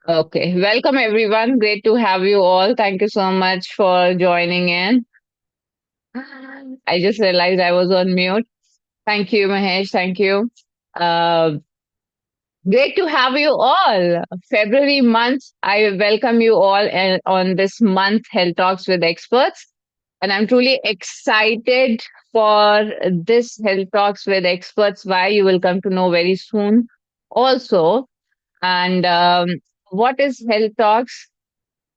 Okay, welcome everyone. Great to have you all. Thank you so much for joining in. I just realized I was on mute. Thank you, Mahesh. Thank you. Uh, Great to have you all. February month, I welcome you all on this month Health Talks with Experts. And I'm truly excited for this Health Talks with Experts, why you will come to know very soon also. And what is Health Talks?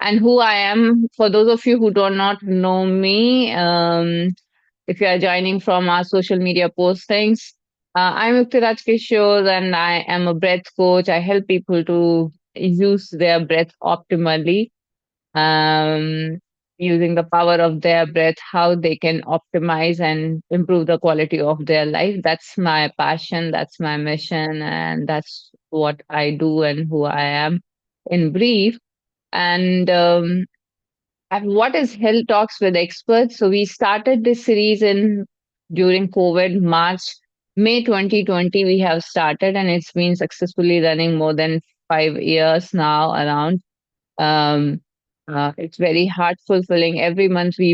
And who I am. For those of you who do not know me, if you are joining from our social media postings, I'm Yuktiraj Kishore and I am a breath coach. I help people to use their breath optimally, um, using the power of their breath, how they can optimize and improve the quality of their life. That's my passion, that's my mission, and that's what I do and who I am in brief. And what is Health Talks with Experts? So we started this series in during COVID, May 2020. We have started, and it's been successfully running more than 5 years now. Around, um, it's very heart fulfilling. Every month we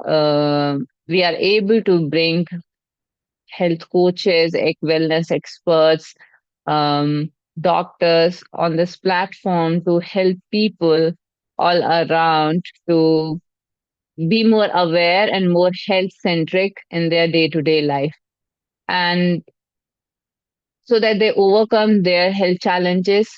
are able to bring health coaches, wellness experts, um, doctors on this platform to help people all around to be more aware and more health centric in their day to day life. And so that they overcome their health challenges.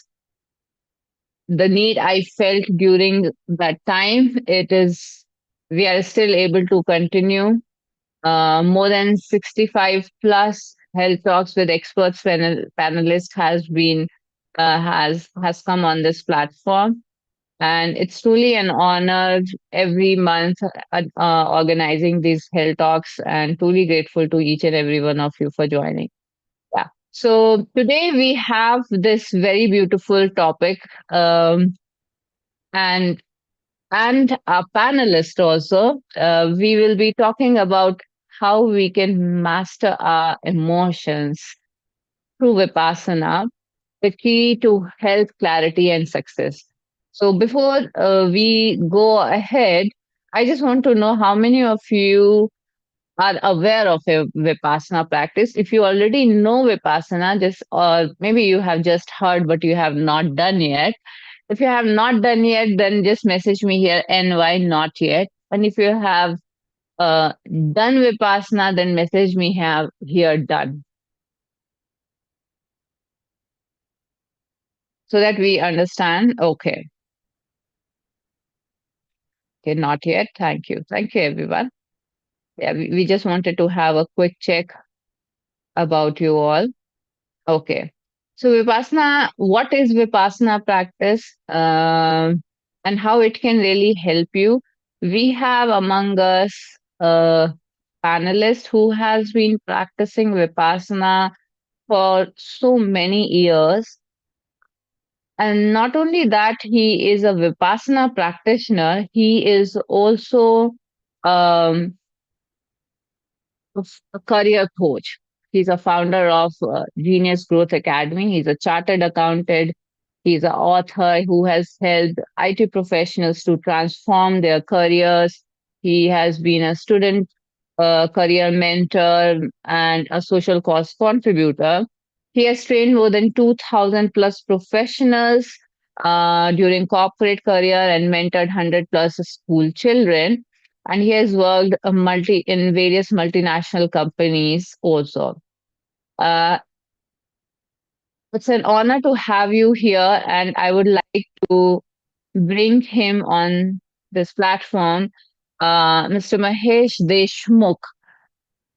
The need I felt during that time, we are still able to continue. More than 65 plus health talks with experts panelist has come on this platform, and it's truly an honor every month organizing these health talks, and truly grateful to each and every one of you for joining. Yeah. So today we have this very beautiful topic, um, and our panelist also. We will be talking about how we can master our emotions through Vipassana, the key to health, clarity, and success. So before we go ahead, I just want to know how many of you are aware of a Vipassana practice. If you already know Vipassana, just or maybe you have just heard but you have not done yet. If you have not done yet, then just message me here NY not yet. And if you have done Vipassana, then message me here done, so that we understand. Okay, okay, not yet. Thank you, everyone. Yeah, we just wanted to have a quick check about you all. Okay. So Vipassana, what is Vipassana practice, and how it can really help you? We have among us a panelist who has been practicing Vipassana for so many years. And not only that, he is a Vipassana practitioner, he is also um, a career coach. He's a founder of Genius Growth Academy. He's a chartered accountant. He's an author who has helped IT professionals to transform their careers. He has been a student career mentor and a social cause contributor. He has trained more than 2,000 plus professionals during corporate career and mentored 100 plus school children, and he has worked in various multinational companies also. Uh, it's an honor to have you here, and I would like to bring him on this platform, Mr. Mahesh Deshmukh,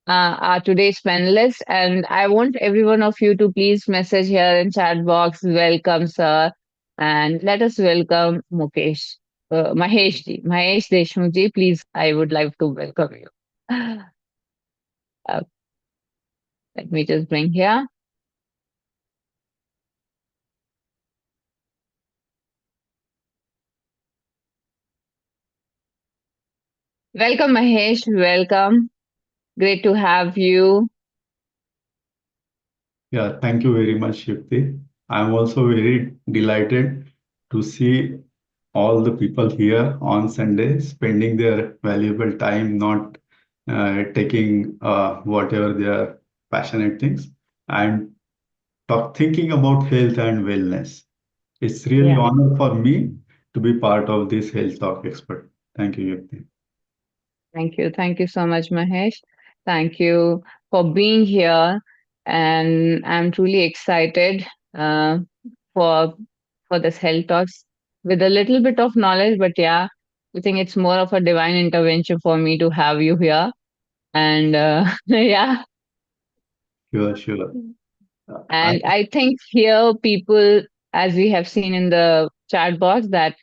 our today's panelist. And I want every one of you to please message here in chat box, welcome, sir, and let us welcome Mahesh Deshmukh ji. Please, I would like to welcome you. Uh, Let me just bring here. Welcome, Mahesh. Welcome. Great to have you. Yeah, thank you very much, Shifty. I'm also very delighted. to see all the people here on Sunday spending their valuable time, not taking whatever their passionate things, and thinking about health and wellness. It's really Yeah. honor for me to be part of this health talk expert. Thank you, Yukti. Thank you. Thank you so much, Mahesh. Thank you for being here. And I'm truly excited uh, for this health talks with a little bit of knowledge. But yeah, I think it's more of a divine intervention for me to have you here. And yeah, Sure, sure. I and I think here people, as we have seen in the chat box, that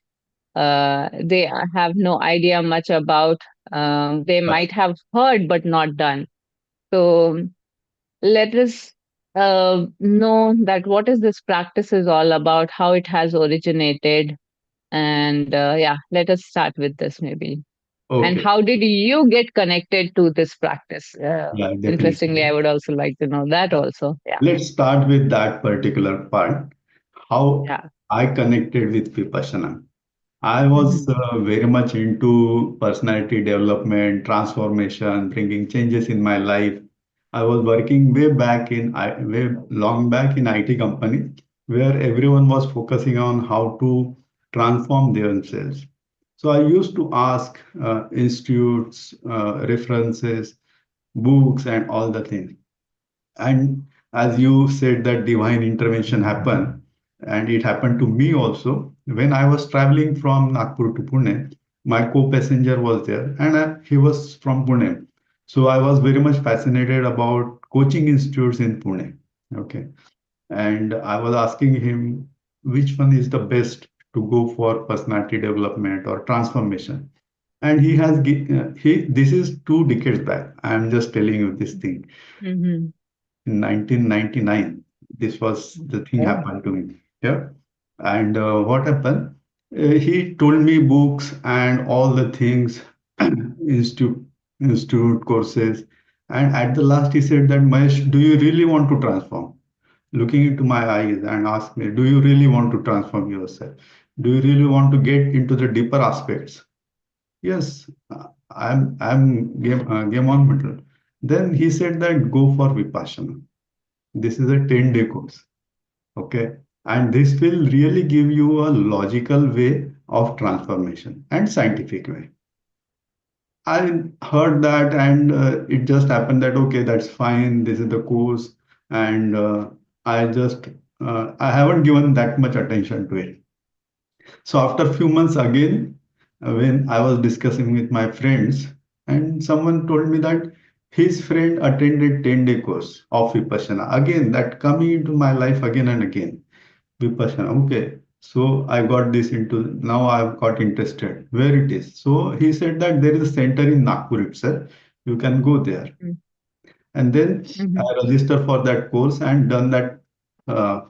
they have no idea much about. They might have heard but not done. So let us know that what is this practice is all about, how it has originated, and yeah, let us start with this maybe. And okay. how did you get connected to this practice? Yeah, Interestingly, definitely. I would also like to know that also. Yeah, Let's start with that particular part. How yeah. I connected with Vipassana. I was Hmm. very much into personality development, transformation, bringing changes in my life. I was working way long back in IT company where everyone was focusing on how to transform themselves. So I used to ask institutes, references, books, and all the things. And as you said, that divine intervention happened, and it happened to me also. When I was traveling from Nagpur to Pune, my co-passenger was there, and he was from Pune. So I was very much fascinated about coaching institutes in Pune. Okay. And I was asking him which one is the best to go for personality development or transformation. And this is 2 decades back. I am just telling you this thing Hmm. in 1999. This was the thing Oh. happened to me. Yeah. And what happened? He told me books and all the things, institute, institute courses. And at the last, he said that, Mahesh, do you really want to transform? Looking into my eyes and asked me, do you really want to transform yourself? Do you really want to get into the deeper aspects? Yes, I'm game on middle. Then he said that go for Vipassana. This is a 10-day course. Okay. And this will really give you a logical way of transformation and scientific way. I heard that and it just happened that, okay, that's fine. This is the course. And I just, I haven't given that much attention to it. So after a few months again, when I was discussing with my friends, and someone told me that his friend attended 10-day course of Vipassana. Again, that coming into my life again and again. Vipassana. Okay. So I got this into now I've got interested where it is. So he said that there is a center in Nagpur itself. You can go there. And then Hmm. I registered for that course and done that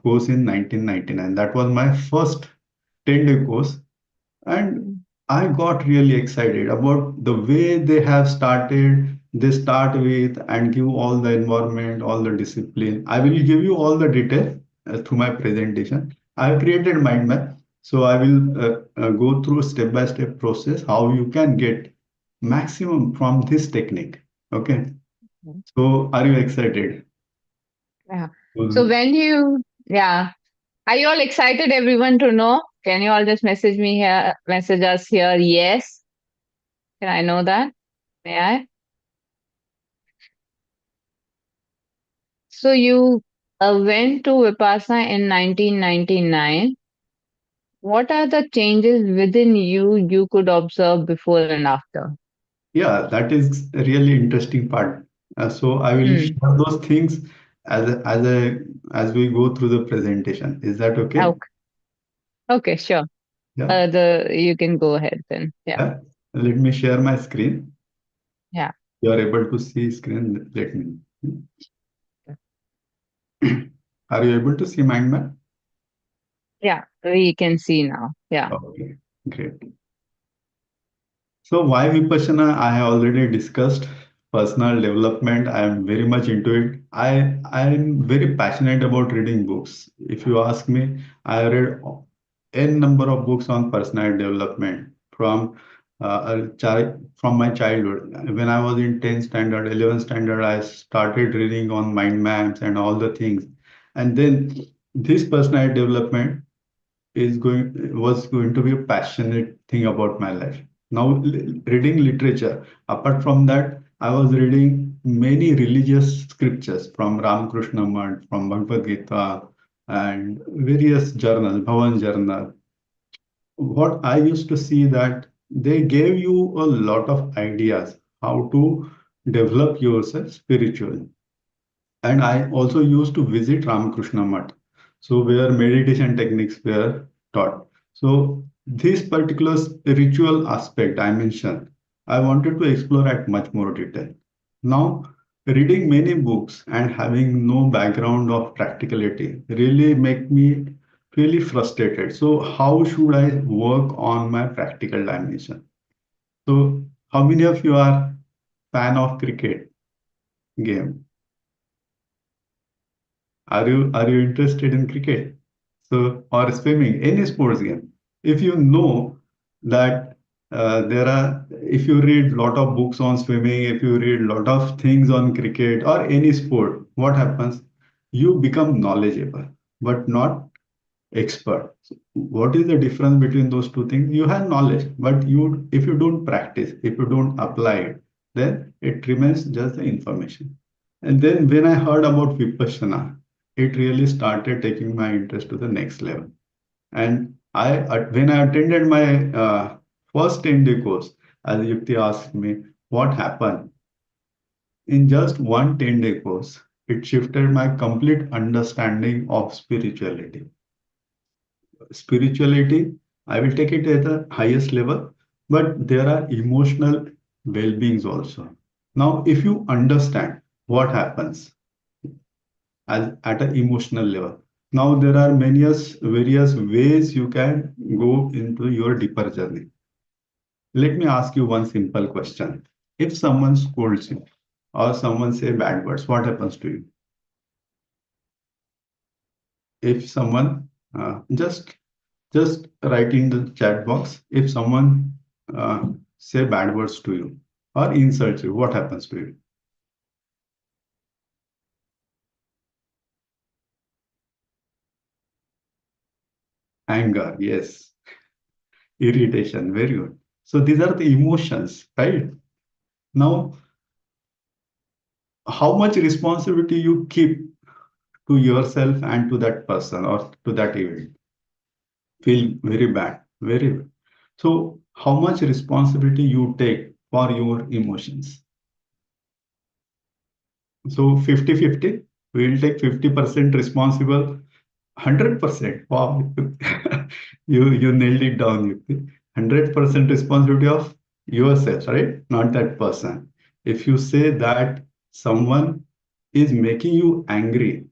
course in 1999. That was my first 10-day course. And I got really excited about the way they have started. They start with and give all the environment, all the discipline. I will give you all the detail through my presentation. I have created mind map. So I will go through step by step process how you can get maximum from this technique. Okay. So are you excited? Yeah. So Well, when you, yeah, are you all excited, everyone, to know? Can you all just message me here, message us here? Yes. Can I know that? May I? So you went to Vipassana in 1999. What are the changes within you could observe before and after? yeah, that is a really interesting part. So I will Hmm. share those things as we go through the presentation. Is that okay? Okay. Okay, sure. Yeah. The You can go ahead then. Yeah. Yeah. Let me share my screen. Yeah. You are able to see screen. Let me. Are you able to see mind map? Yeah. We can see now. Yeah. Okay, great. So why Vipassana? I have already discussed personal development. I am very much into it. I am very passionate about reading books. If you ask me, I read n number of books on personal development from from my childhood. When I was in 10th standard, 11th standard, I started reading on mind maps and all the things. And then this personal development is going was going to be a passionate thing about my life. Now, reading literature. Apart from that, I was reading many religious scriptures from Ramakrishna Math, from Bhagavad Gita, and various journals, Bhavan Journal. What I used to see that they gave you a lot of ideas how to develop yourself spiritually. And I also used to visit Ramakrishna Math, so where meditation techniques were taught. So this particular ritual aspect I mentioned, I wanted to explore at much more detail. Now, reading many books and having no background of practicality really make me really frustrated. So how should I work on my practical dimension? So how many of you are fan of cricket game? Are you interested in cricket? So or swimming, any sports game. If you know that if you read lot of books on swimming, if you read lot of things on cricket or any sport, what happens? You become knowledgeable, but not expert. So what is the difference between those two things? You have knowledge, but you if you don't practice, if you don't apply it, then it remains just the information. And then when I heard about Vipassana, it really started taking my interest to the next level. And when I attended my first 10-day course, as Yukti asked me, what happened? In just one 10-day course, it shifted my complete understanding of spirituality. Spirituality, I will take it at the highest level, but there are emotional well-beings also. Now, if you understand what happens as at an emotional level. Now there are various ways you can go into your deeper journey. Let me ask you one simple question. If someone scolds you or someone say bad words, what happens to you? If someone just write in the chat box. If someone say bad words to you or insults you, what happens to you? Anger, yes. Irritation, very good. So these are the emotions, right? Now, how much responsibility you keep to yourself and to that person or to that event? Feel very bad, very bad. So how much responsibility you take for your emotions? So 50-50, we will take 50% responsible. 100%. Wow. You nailed it down, Yukti. 100% responsibility of yourself, right? Not that person. If you say that someone is making you angry,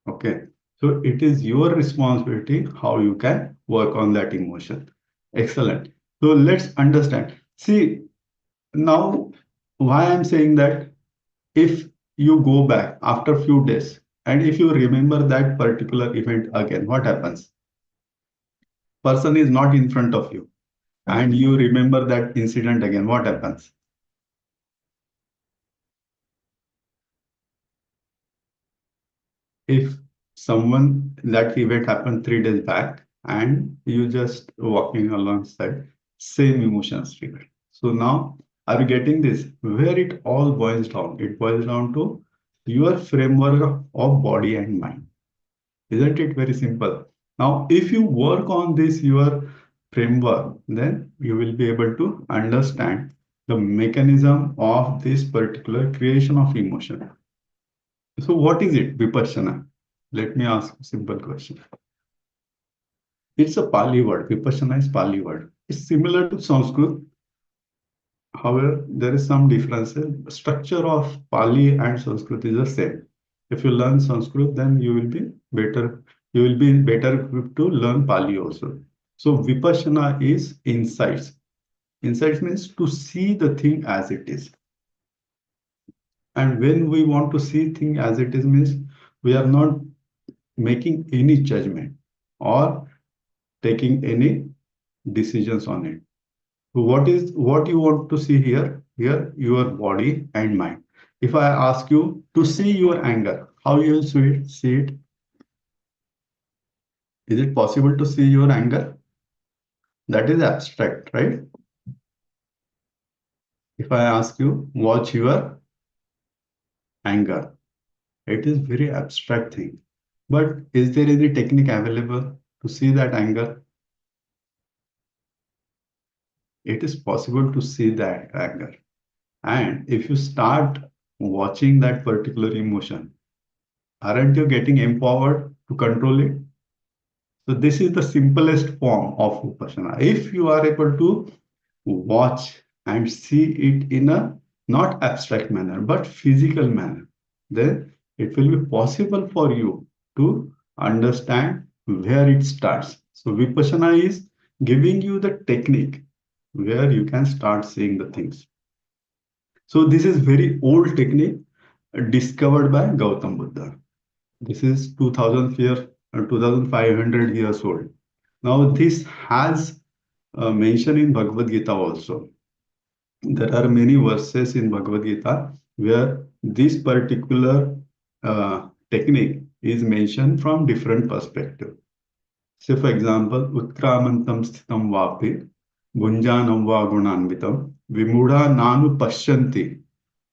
okay, so it is your responsibility how you can work on that emotion. Excellent. So let's understand. See, now why I'm saying that if you go back after a few days and if you remember that particular event again, what happens? Person is not in front of you and you remember that incident again, what happens? If someone that event happened 3 days back and you just walking alongside, same emotions triggered. So now, are you getting this? Where it all boils down? It boils down to your framework of body and mind. Isn't it very simple? Now, if you work on this, your framework, then you will be able to understand the mechanism of this particular creation of emotion. So, what is it, Vipassana? Let me ask a simple question. It's a Pali word. Vipassana is Pali word. It's similar to Sanskrit. However, there is some difference. Structure of Pali and Sanskrit is the same. If you learn Sanskrit, then you will be better. You will be better equipped to learn Pali also. So Vipassana is insights. Insights means to see the thing as it is. And when we want to see thing as it is means we are not making any judgment or taking any decisions on it. So what you want to see here? Here, your body and mind. If I ask you to see your anger, how you will see it? Is it possible to see your anger? That is abstract, right? If I ask you, watch your anger, it is very abstract thing. But is there any technique available to see that anger? It is possible to see that anger. And if you start watching that particular emotion, aren't you getting empowered to control it? So this is the simplest form of Vipassana. If you are able to watch and see it in a not abstract manner, but physical manner, then it will be possible for you to understand where it starts. So Vipassana is giving you the technique where you can start seeing the things. So this is very old technique discovered by Gautam Buddha. This is 2000 year, 2500 years old. Now this has mentioned in Bhagavad Gita also. There are many verses in Bhagavad Gita where this particular technique is mentioned from different perspective. Say, for example, Utkramantam sthitam vapi, Gunjanam va gunanvitam, Vimudha nanu pashyanti,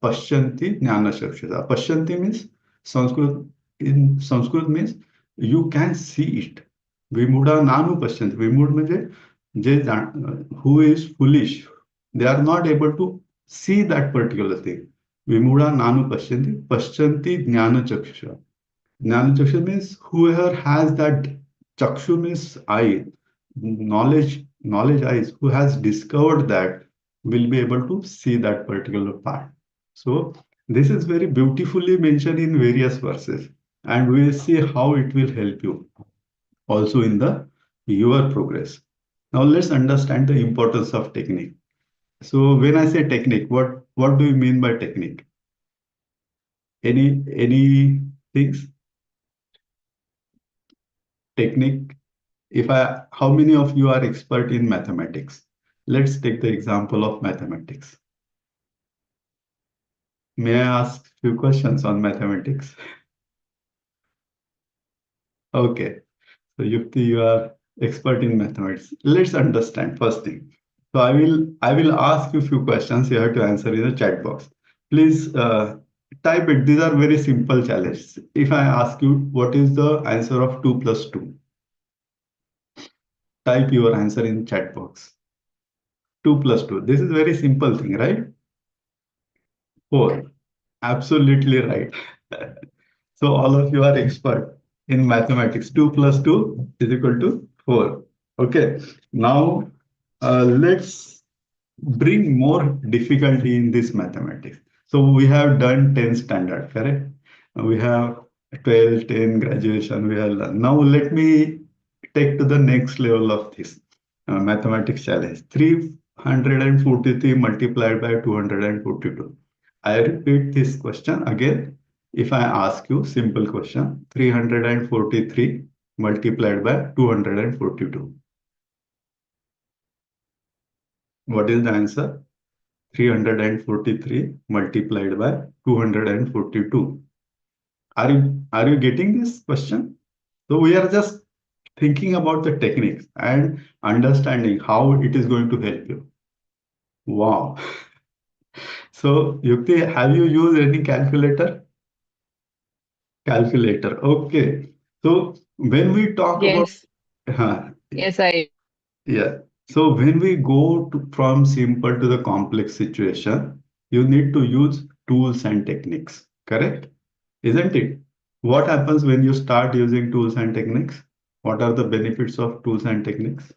Pashyanti jnana chakshasa. Pashyanti means Sanskrit, in Sanskrit means you can see it. Vimudha nanu pashyanti. Vimud म्हणजे जे who is foolish, they are not able to see that particular thing. Vimudha nanu pashyanti, Pashyanti jnana chakshasa. Jnanachaksha means whoever has that chakshu means eye, knowledge eyes, who has discovered that will be able to see that particular part. So this is very beautifully mentioned in various verses, and we will see how it will help you also in the your progress. Now let's understand the importance of technique. So when I say technique, what do you mean by technique? Any things technique? If I, how many of you are expert in mathematics? Let's take the example of mathematics. May I ask few questions on mathematics? Okay, so Yukti, you are expert in mathematics. Let's understand first thing. So I will ask you few questions. You have to answer in the chat box. Please type it. These are very simple challenges. If I ask you what is the answer of 2 plus 2, type your answer in chat box. 2 plus 2. This is very simple thing, right? 4. Absolutely right. So all of you are expert in mathematics. 2 plus 2 is equal to 4. Okay. Now let's bring more difficulty in this mathematics. So we have done 10 standard, correct? We have 12, 10 graduation we have done. Now let me take to the next level of this mathematics challenge. 343 multiplied by 242. I repeat this question again. If I ask you simple question, 343 multiplied by 242. What is the answer? 343 multiplied by 242. Are you getting this question? So we are just thinking about the techniques and understanding how it is going to help you. Wow. So Yukti, have you used any calculator? Calculator. Okay. So when we talk about Yes, uh, yes, I yeah. So when we go from simple to the complex situation, you need to use tools and techniques, correct? Isn't it? What happens when you start using tools and techniques? What are the benefits of tools and techniques?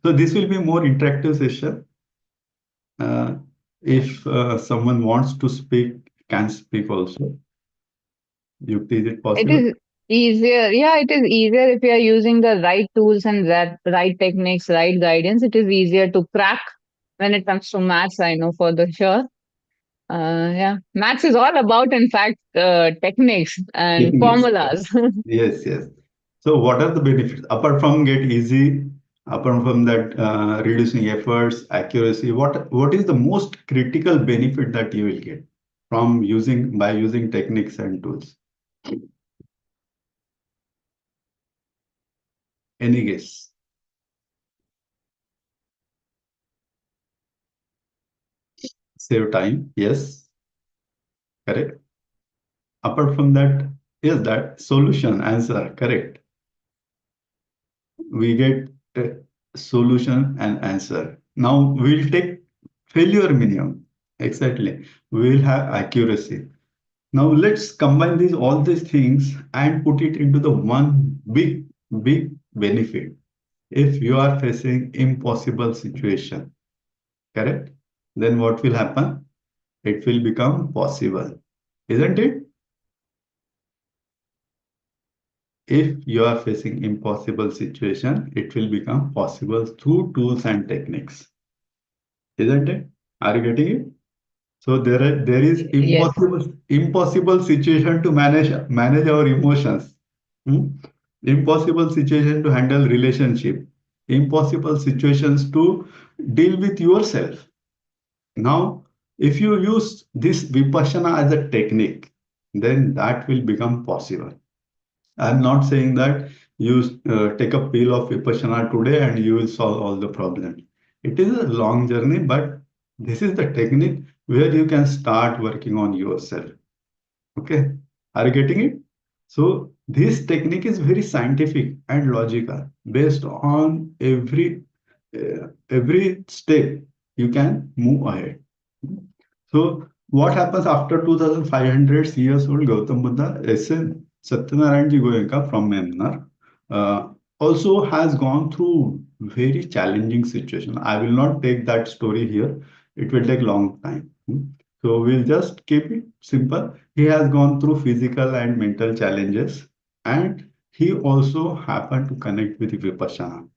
So this will be more interactive session. If someone wants to speak, can speak also. Yukti, is it it possible? is easier. Yeah, it is easier if you are using the right tools and that right techniques, right guidance. It is easier to crack when it comes to maths. I know for the sure. Yeah, maths is all about, in fact, techniques and Techniques. formulas. Yes, yes. So what are the benefits apart from get easy, apart from that reducing efforts, accuracy? What is the most critical benefit that you will get from using by using techniques and tools? Any guess? Save time. Yes, correct. Apart from that, yes, that solution answer correct. We get a solution and answer. Now we'll take failure minimum. Exactly. We will have accuracy. Now let's combine these all these things and put it into the one big benefit. If you are facing impossible situation, correct? Then what will happen? It will become possible, isn't it? If you are facing impossible situation, it will become possible through tools and techniques, isn't it? Are you getting it? So there is Yes. impossible situation to manage our emotions. Hmm? Impossible situation to handle relationship. Impossible situations to deal with yourself. Now, if you use this vipassana as a technique, then that will become possible. I'm not saying that you take a pill of Vipassana today and you will solve all the problems. It is a long journey, but this is the technique where you can start working on yourself. Okay, are you getting it? So this technique is very scientific and logical, based on every step you can move ahead. So what happens after 2500 years old Gautam Buddha? S.N. Satyanarayan Ji Goenka from Myanmar also has gone through very challenging situation. I will not take that story here. It will take long time. So we'll just keep it simple. He has gone through physical and mental challenges, and he also happened to connect with Vipassana,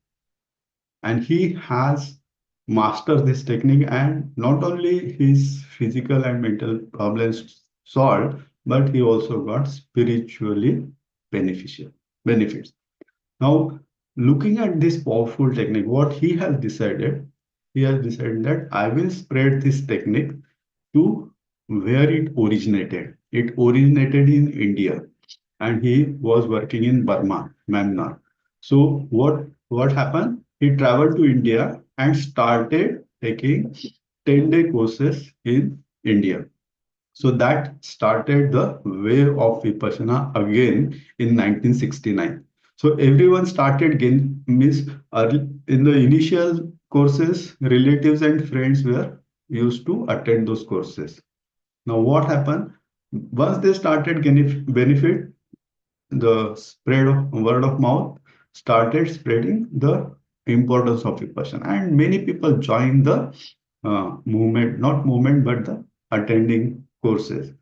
and he has mastered this technique, and not only his physical and mental problems solved, but he also got spiritually beneficial benefits. Now, looking at this powerful technique, what he has decided that I will spread this technique to where it originated. It originated in India, and he was working in Burma, Myanmar. So what happened? He traveled to India and started taking 10-day courses in India. So that started the wave of Vipassana again in 1969. So everyone started again means early, in the initial courses, relatives and friends were used to attend those courses. Now what happened? Once they started getting benefit, the spread of word of mouth started spreading the importance of Vipassana, and many people joined the movement, not movement, but the attending courses.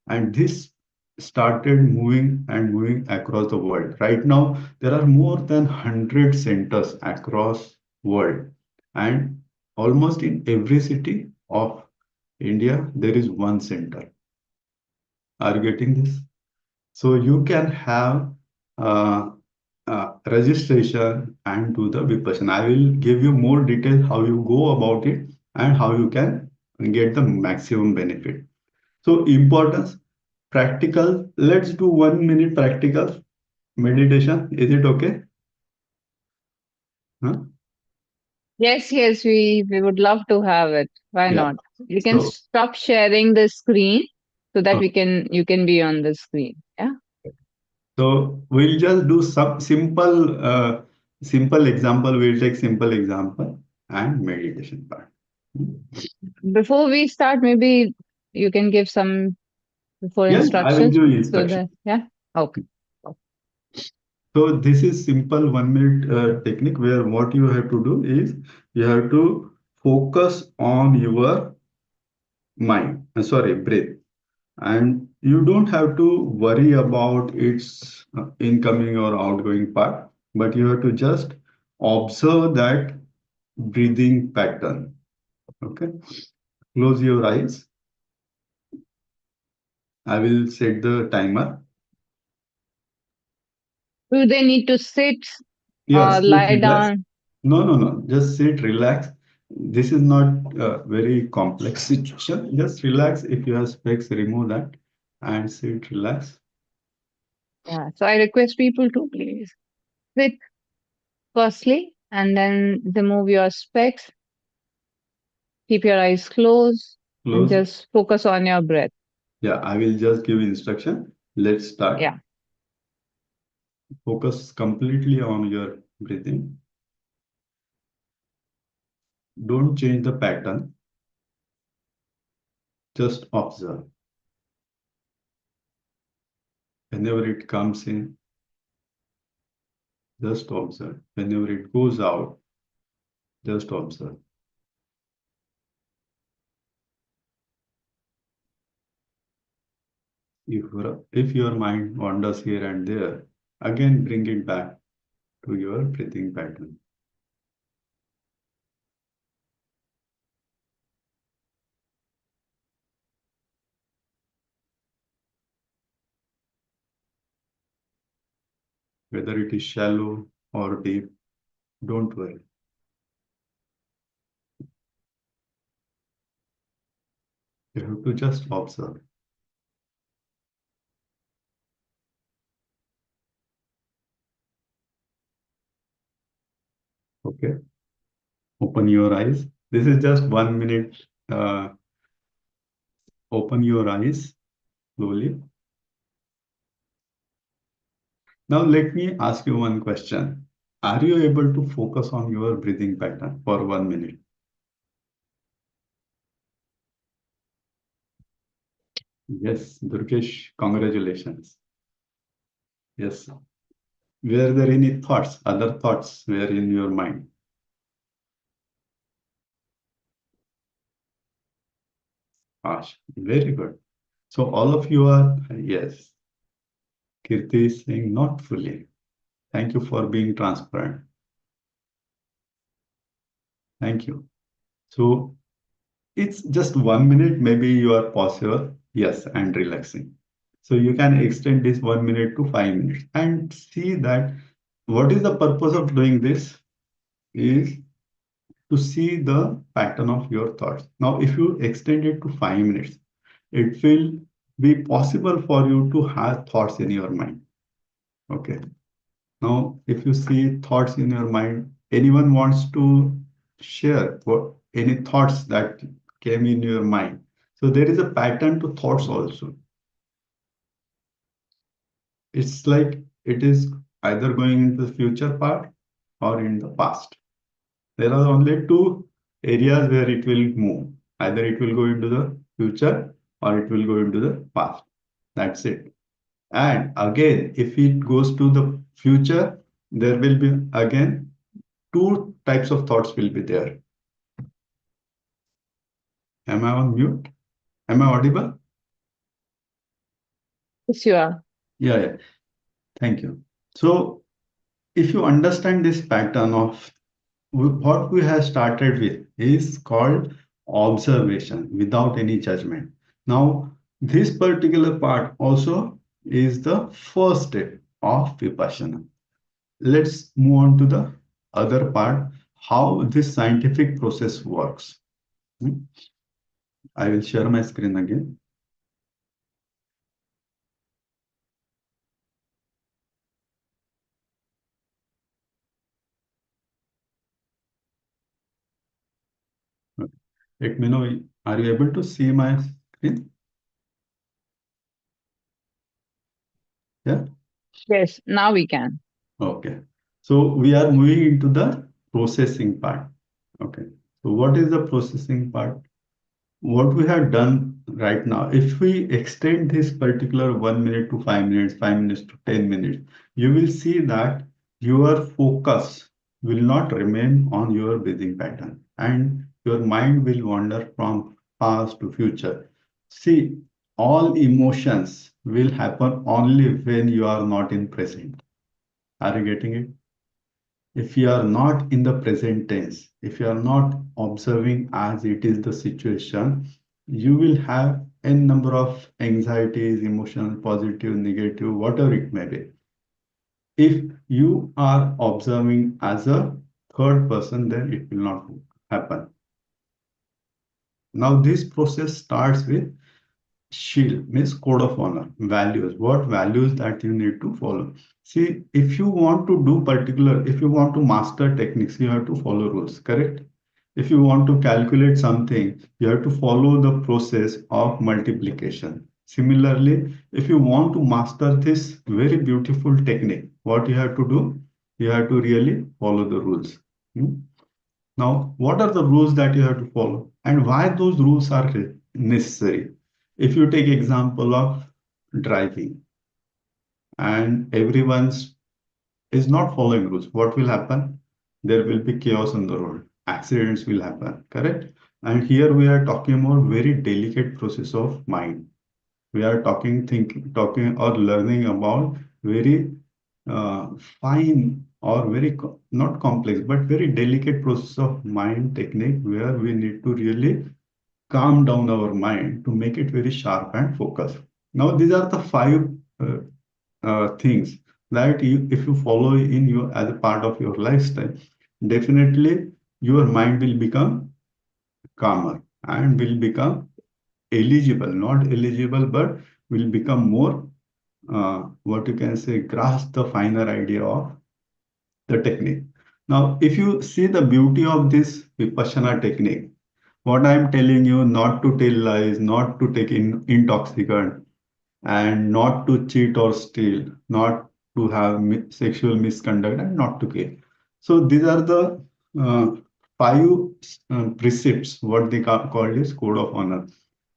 And this started moving and moving across the world. Right now, there are more than 100 centers across world, and almost in every city of India, there is one center. Are you getting this? So you can have uh, registration and do the Vipassana. I will give you more details how you go about it and how you can get the maximum benefit. So importance, practical. Let's do 1 minute practical meditation. Is it okay? Huh? Yes, yes, we would love to have it. Why Yeah. not? You can So, stop sharing the screen so that uh, we can you can be on the screen. Yeah. so we'll just do some simple example. We'll take simple example and meditation part. Before we start, maybe you can give some before Yes, I will instructions give so instruction. that yeah. Okay. So this is simple 1 minute technique where what you have to do is you have to focus on your mind, sorry, breath, and you don't have to worry about its incoming or outgoing part, but you have to just observe that breathing pattern. Okay, close your eyes. I will set the timer. Do they need to sit Yes, or sit, lie relax. down? No, no, no. Just sit, relax. This is not a very complex situation. Just relax. If you have specs, remove that and sit, relax. Yeah. So I request people to please sit firstly and then remove your specs, keep your eyes closed, and Close. just focus on your breath. Yeah, I will just give instruction. Let's start. Yeah. Focus completely on your breathing. Don't change the pattern. Just observe. Whenever it comes in, just observe. Whenever it goes out, just observe. If your mind wanders here and there, again bring it back to your breathing pattern. Whether it is shallow or deep, don't worry. You have to just observe. Okay. Open your eyes. This is just 1 minute. Open your eyes slowly. Now, let me ask you one question. Are you able to focus on your breathing pattern for 1 minute? Yes, Durgesh, congratulations. Yes. Were there any thoughts, other thoughts were in your mind? Ash, very good. So all of you are, yes. Kirti is saying not fully. Thank you for being transparent. Thank you. So it's just 1 minute, maybe you are possible, yes, and relaxing. So you can extend this 1 minute to 5 minutes and see that what is the purpose of doing this is to see the pattern of your thoughts. Now, if you extend it to 5 minutes, it will be possible for you to have thoughts in your mind. Okay. Now, if you see thoughts in your mind, anyone wants to share what any thoughts that came in your mind. So there is a pattern to thoughts also. It's like it is either going into the future part or in the past. There are only two areas where it will move. Either it will go into the future or it will go into the past. That's it. And again, if it goes to the future, there will be again two types of thoughts will be there. Am I on mute? Am I audible? Yes, you are. Yeah, yeah. Thank you. So if you understand this pattern of what we have started with is called observation without any judgment. Now, this particular part also is the first step of Vipassana. Let's move on to the other part, how this scientific process works. Hmm. I will share my screen again. Okay. Let me know, are you able to see my screen? Yeah. Yes, now we can. Okay. So we are moving into the processing part. Okay. So what is the processing part? What we have done right now, if we extend this particular 1 minute to 5 minutes, 5 minutes to 10 minutes, you will see that your focus will not remain on your breathing pattern and your mind will wander from past to future. See, all emotions will happen only when you are not in present. Are you getting it? If you are not in the present tense, if you are not observing as it is the situation, you will have n number of anxieties, emotional, positive, negative, whatever it may be. If you are observing as a third person, then it will not happen. Now, this process starts with shield, means code of honor, values. What values that you need to follow? See, if you want to do particular, if you want to master techniques, you have to follow rules, correct? If you want to calculate something, you have to follow the process of multiplication. Similarly, if you want to master this very beautiful technique, what you have to do? You have to really follow the rules. Hmm? Now, what are the rules that you have to follow and why those rules are necessary? If you take example of driving and everyone's is not following rules, what will happen? There will be chaos on the road. Accidents will happen, correct? And here we are talking about very delicate process of mind. We are talking or learning about very fine or very not complex but very delicate process of mind technique where we need to really calm down our mind to make it very sharp and focused. Now these are the five uh, things that you, if you follow in your as a part of your lifestyle, definitely your mind will become calmer and will become eligible, not eligible, but will become more what you can say, grasp the finer idea of the technique. Now, if you see the beauty of this Vipassana technique, what I am telling you, not to tell lies, not to take in intoxicant, and not to cheat or steal, not to have sexual misconduct, and not to kill. So these are the uh, five precepts, what they called is code of honor.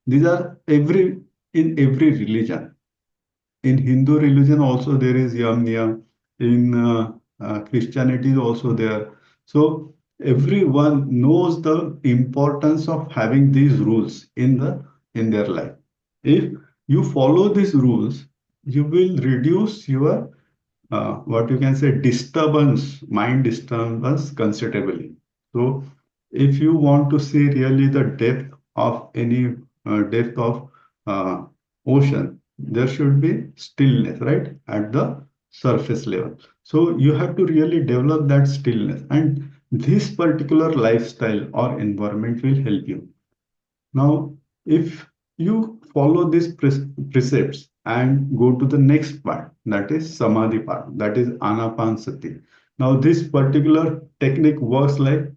These are every in every religion. In Hindu religion also there is yam niyam. In Christianity is also there. So everyone knows the importance of having these rules in their life. If you follow these rules, you will reduce your what you can say disturbance, mind disturbance considerably. So if you want to see really the depth of any depth of uh, ocean, there should be stillness, right, at the surface level. So you have to really develop that stillness, and this particular lifestyle or environment will help you. Now, if you follow these precepts and go to the next part, that is samadhi part, that is anapanasati. Now, this particular technique works like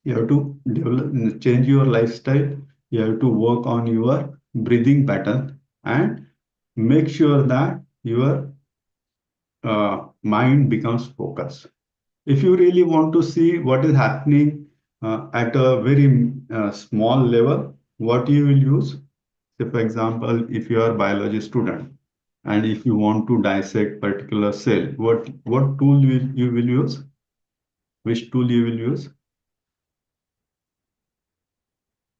you have to develop, change your lifestyle, you have to work on your breathing pattern and make sure that your mind becomes focused. If you really want to see what is happening at a very small level, what you will use? Say, for example, if you are a biology student and if you want to dissect particular cell, what tool you will use? Which tool you will use?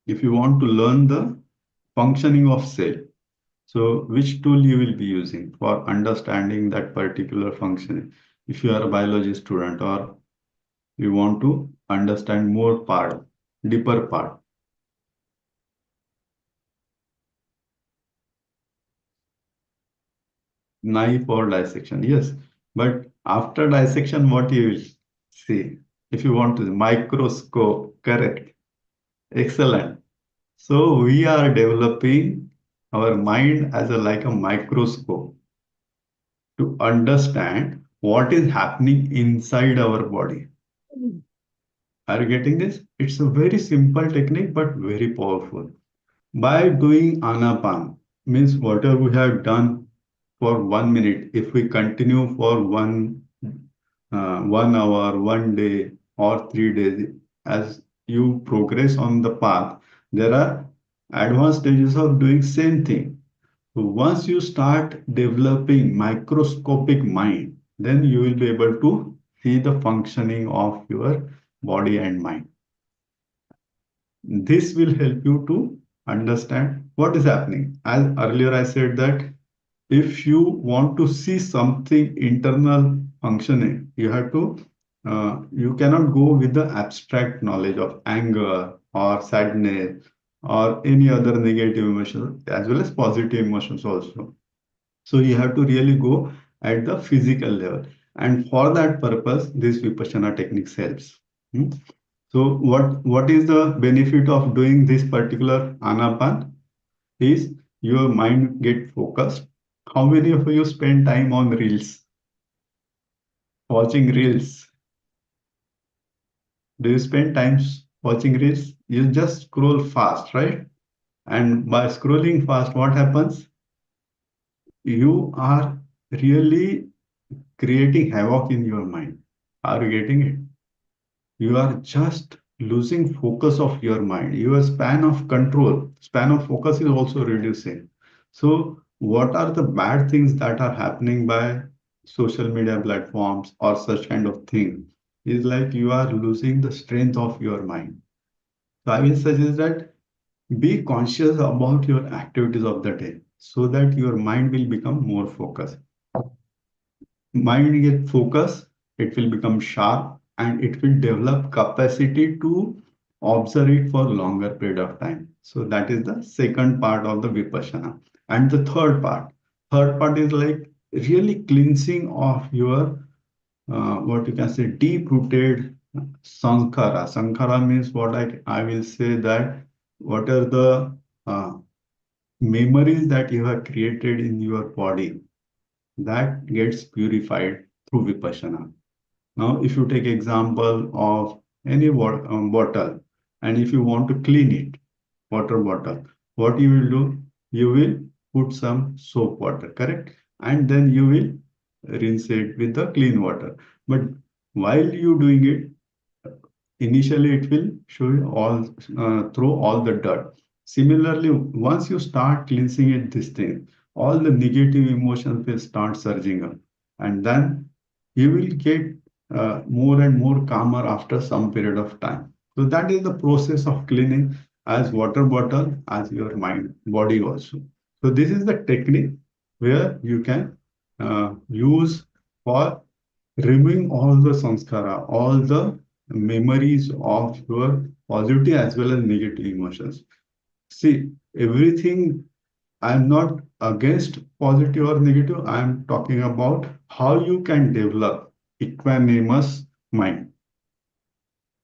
If you want to learn the functioning of cell, so which tool you will be using for understanding that particular function? If you are a biology student or you want to understand more part, deeper part, knife or dissection, yes. But after dissection, what you will see? If you want to, microscope, correct. Excellent. So we are developing our mind as a like a microscope to understand what is happening inside our body. Are you getting this? It's a very simple technique, but very powerful. By doing anapan, means whatever we have done for 1 minute, if we continue for 1 hour, 1 day, or 3 days, as you progress on the path, there are advanced stages of doing same thing. So once you start developing microscopic mind, then you will be able to see the functioning of your body and mind. This will help you to understand what is happening. As earlier I said that if you want to see something internal functioning, you have to you cannot go with the abstract knowledge of anger or sadness or any other negative emotions as well as positive emotions also. So you have to really go at the physical level. And for that purpose, this Vipassana techniques helps. Hmm? So what is the benefit of doing this particular anapan? Is your mind get focused. How many of you spend time on reels, watching reels? Do you spend time watching reels? You just scroll fast, right? And by scrolling fast, what happens? You are really creating havoc in your mind. Are you getting it? You are just losing focus of your mind. Your span of focus is also reducing. So what are the bad things that are happening by social media platforms or such kind of thing? Is like you are losing the strength of your mind. So I will suggest that be conscious about your activities of the day so that your mind will become more focused. Mind get focus, it will become sharp and it will develop capacity to observe it for longer period of time. So that is the second part of the Vipassana. And the third part is like really cleansing of your what you can say deep rooted sankhara. Sankhara means what I will say that what are the uh, memories that you have created in your body that gets purified through Vipassana. Now, if you take example of any bottle, and if you want to clean it, water bottle, what you will do? You will put some soap water, correct? And then you will rinse it with the clean water. But while you doing it, initially it will show you all through all the dirt. Similarly, once you start cleansing it, this thing, all the negative emotions will start surging up, and then you will get more and more calmer after some period of time. So that is the process of cleaning as water bottle, as your mind, body also. So this is the technique where you can use for removing all the samskara, all the memories of your positive as well as negative emotions. See, everything, I'm not against positive or negative. I'm talking about how you can develop equanimous mind,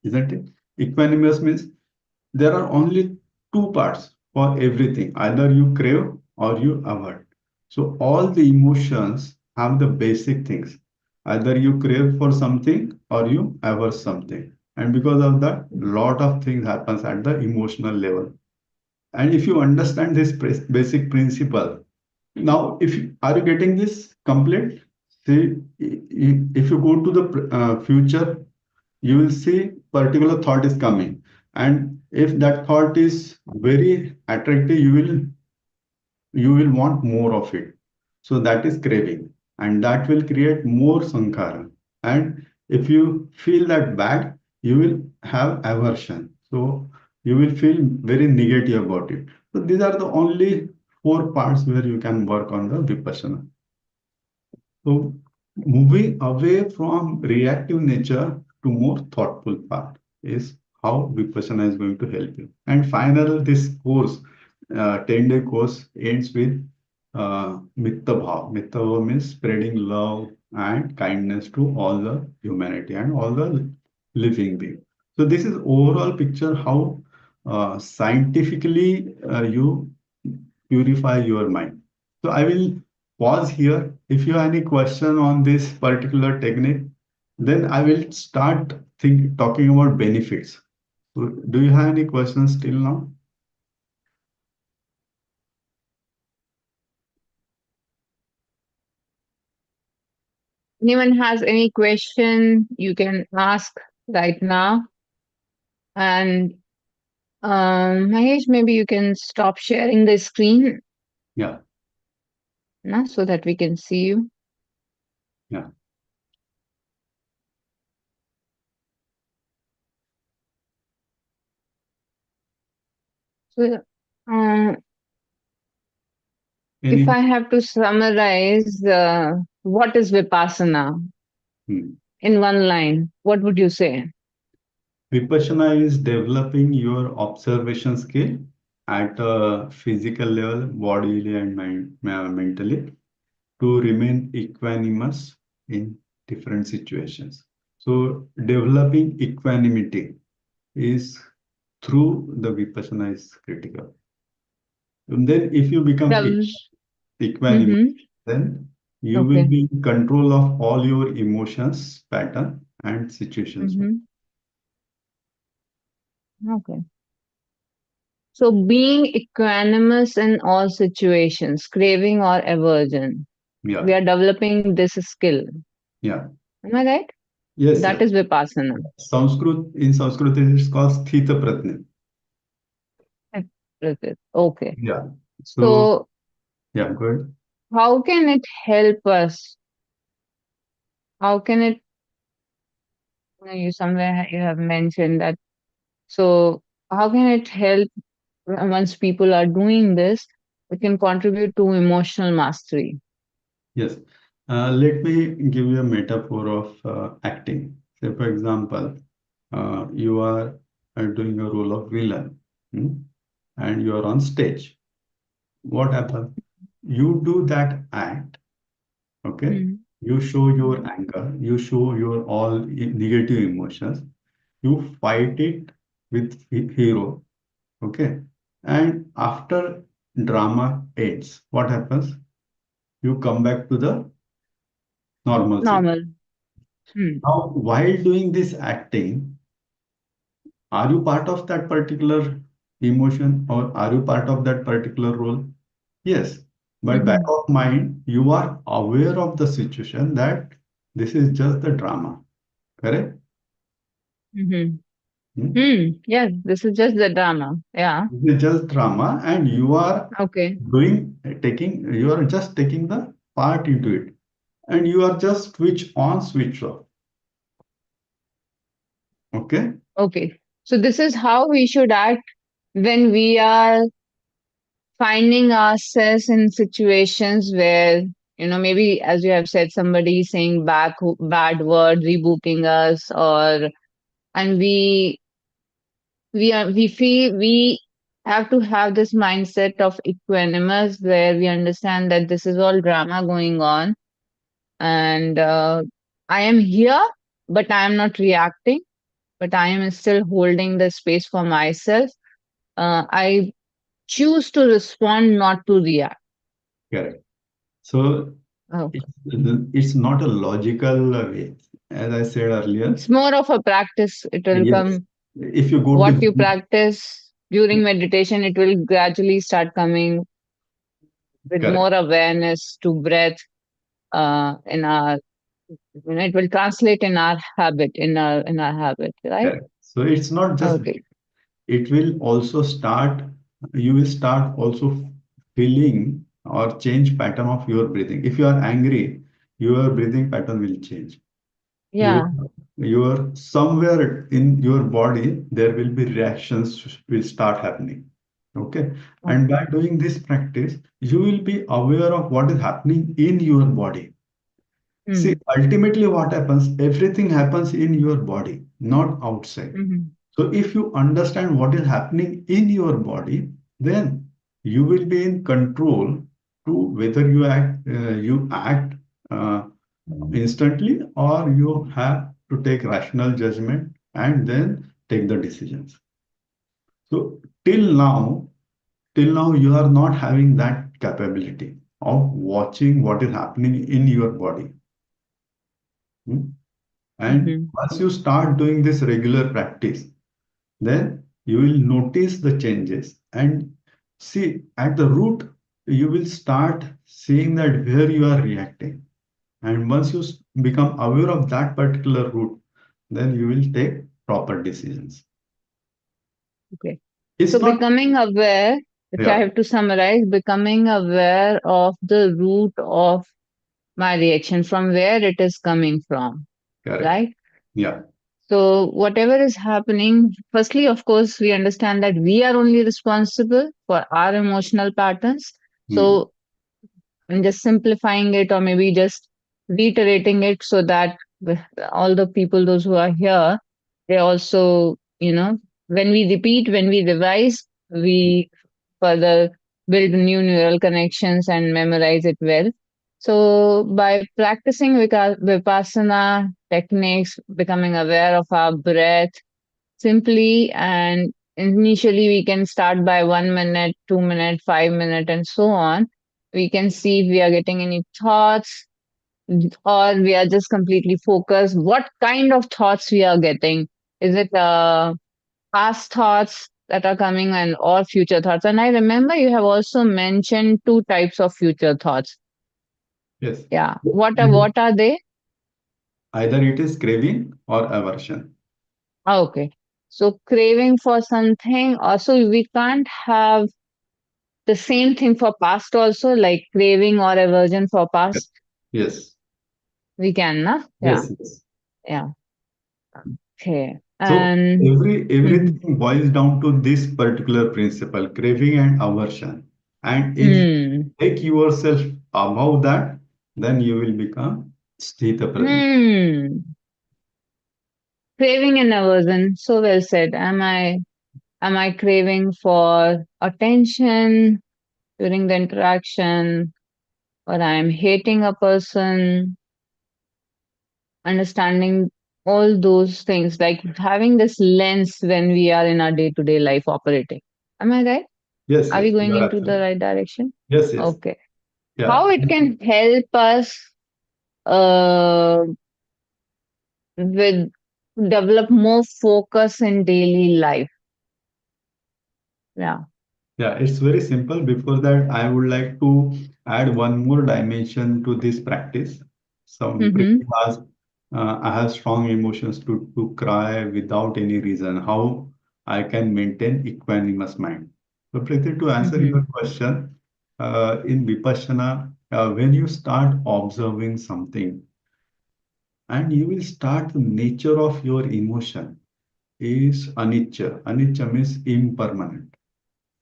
isn't it? Equanimous means there are only two parts for everything. Either you crave or you avoid. So all the emotions have the basic things. Either you crave for something or you avoid something. And because of that, lot of things happens at the emotional level. And if you understand this basic principle, now if you, are you getting this complete? See, if you go to the future, you will see particular thought is coming, and if that thought is very attractive, you will want more of it. So that is craving, and that will create more sankhara. And if you feel that bad, you will have aversion. So you will feel very negative about it. So these are the only four parts where you can work on the vipassana. So moving away from reactive nature to more thoughtful part is how Vipassana is going to help you. And final, this course, 10-day course ends with Mitta Bhav. Mitta Bhav means spreading love and kindness to all the humanity and all the living being. So this is overall picture how scientifically you purify your mind. So I will pause here. If you have any question on this particular technique, then I will start talking about benefits. So do you have any questions till now? Anyone has any question, you can ask right now. And Mahesh, maybe you can stop sharing the screen Yeah, now so that we can see you. yeah. So, um, if Any I have to summarize, what is Vipassana hmm. in one line? What would you say? Vipassana is developing your observation skill at a physical level, bodily and mentally, to remain equanimous in different situations. So developing equanimity is through the Vipassana is critical. And then if you become equanimous, Mm-hmm. then you will Okay. be in control of all your emotions, pattern, and situations. Mm-hmm. Okay. So being equanimous in all situations, craving or aversion, we Yeah, are developing this skill. yeah. Am I right? Yes, That yes. is Vipassana. Sanskrit it is called Sthita Pratnya. Okay. Yeah. So So yeah, go ahead. how can it help us? How can it, you somewhere you have mentioned that. So how can it help once people are doing this? It can contribute to emotional mastery. Yes. Let me give you a metaphor of acting. Say, for example, you are doing a role of villain, hmm, and you are on stage. What happens? You do that act, okay? Mm-hmm. You show your anger, you show your all negative emotions, you fight it with hero, okay? And after drama ends, what happens? You come back to the normalcy. Normal. Hmm. Now, while doing this acting, are you part of that particular emotion or are you part of that particular role? Yes. But back Mm-hmm. of mind, you are aware of the situation that this is just the drama, correct? Mm-hmm. Hmm? Hmm. Yes, this is just the drama. Yeah. This is just drama, and you are Okay. you are just taking the part into it, and you are just switch on, switch off. Okay? Okay. So this is how we should act when we are finding ourselves in situations where, maybe as you have said, somebody is saying bad word, rebooking us, or and we feel we have to have this mindset of equanimous where we understand that this is all drama going on, and I am here, but I am not reacting, but I am still holding the space for myself. I choose to respond, not to react. Correct. So Oh. it's, it's not a logical way. As I said earlier, It's more of a practice. It will yes, come. if you go to What you gym, practice during meditation, it will gradually start coming with correct, more awareness to breath. In our, it will translate in our habit, in our habit, right? correct. So it's not just, Okay. it will also start, you will start also feeling or change pattern of your breathing. If you are angry, your breathing pattern will change. Your, Yeah. your somewhere in your body, there will be reactions will start happening. Okay. And Okay. by doing this practice, you will be aware of what is happening in your body. See, Hmm. ultimately, what happens? Everything happens in your body, not outside. Mm-hmm. So, if you understand what is happening in your body, then you will be in control to whether you act uh, instantly or you have to take rational judgment and then take the decisions. So, till now, you are not having that capability of watching what is happening in your body. Hmm? And Mm-hmm. once you start doing this regular practice, then you will notice the changes and see at the root, you will start seeing that where you are reacting. And once you become aware of that particular root, then you will take proper decisions. Okay. It's So not, becoming aware, if I yeah, have to summarize, becoming aware of the root of my reaction, from where it is coming from, correct. right? Yeah. So, whatever is happening, firstly, of course, we understand that we are only responsible for our emotional patterns. Hmm. So, I'm just simplifying it or maybe just reiterating it so that all the people, those who are here, they also, when we repeat, when we revise, we further build new neural connections and memorize it well. So, by practicing Vipassana techniques, becoming aware of our breath simply, and initially we can start by 1 minute, 2 minute, 5 minute, and so on. We can see if we are getting any thoughts or we are just completely focused. What kind of thoughts we are getting? Is it past thoughts that are coming and or future thoughts? And I remember you have also mentioned two types of future thoughts. Yes. Yeah. What are they? Either it is craving or aversion. Ah, okay. So craving for something. Also, we can't have the same thing for past also, like craving or aversion for past. Yes. We can, na? Yeah. Yes. Yes. Yeah. Okay. So And mhm. everything boils down to this particular principle, craving and aversion. And if you Hmm. take yourself above that, then you will become sthita prajna. Hmm. Craving and aversion. So well said. Am I craving for attention during the interaction, or I'm hating a person, understanding all those things, like having this lens when we are in our day-to-day life operating. Am I right? Yes, Are we yes, you going are into the absolutely. right direction? Yes, yes. Okay. Yeah. How it can help us uh, with develop more focus in daily life? Yeah. Yeah, it's very simple. Before that, I would like to add one more dimension to this practice. Some Mm-hmm. Preeti asked, I have strong emotions to cry without any reason. How I can maintain equanimous mind? So, Preeti, to answer Mm-hmm. your question, in Vipassana, when you start observing something and you will start the nature of your emotion is anicca. Anicca means impermanent.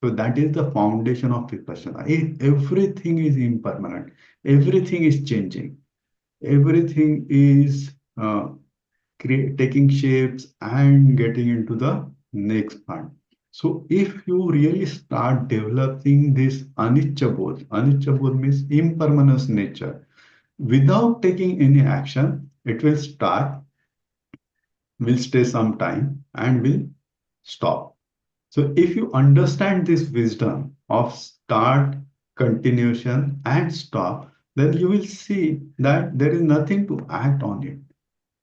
So that is the foundation of Vipassana. Everything is impermanent. Everything is changing. Everything is taking shapes and getting into the next part. So if you really start developing this anicca bodh means impermanence nature, without taking any action, it will start, will stay some time, and will stop. So if you understand this wisdom of start, continuation, and stop, then you will see that there is nothing to act on it.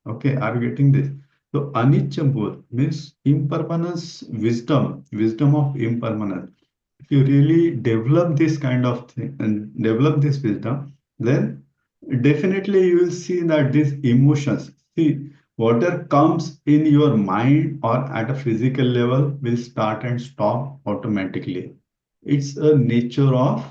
Okay, are you getting this? So anicca means impermanence, wisdom of impermanence. If you really develop this kind of thing and develop this wisdom, then definitely you will see that these emotions, see, whatever comes in your mind or at a physical level will start and stop automatically. It's a nature of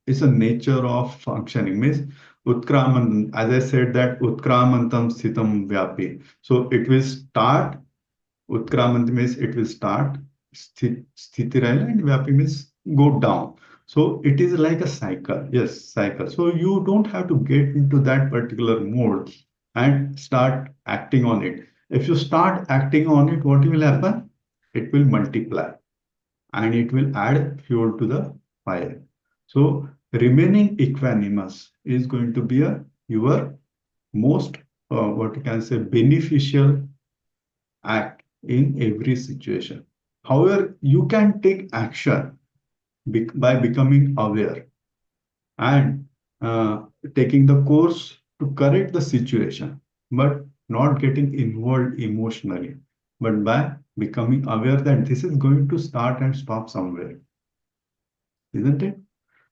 it's a nature of functioning. Means utkraman, as I said that utkramantam sthitam vyapi. So it will start. Utkramanti means it will start, Sthitiraila, and Vyapi means go down. So it is like a cycle. Yes, cycle. So you don't have to get into that particular mode and start acting on it. If you start acting on it, what will happen? It will multiply and it will add fuel to the fire. So remaining equanimous is going to be your most what you can say beneficial act in every situation. However, you can take action by becoming aware and taking the course to correct the situation, but not getting involved emotionally, but by becoming aware that this is going to start and stop somewhere, isn't it?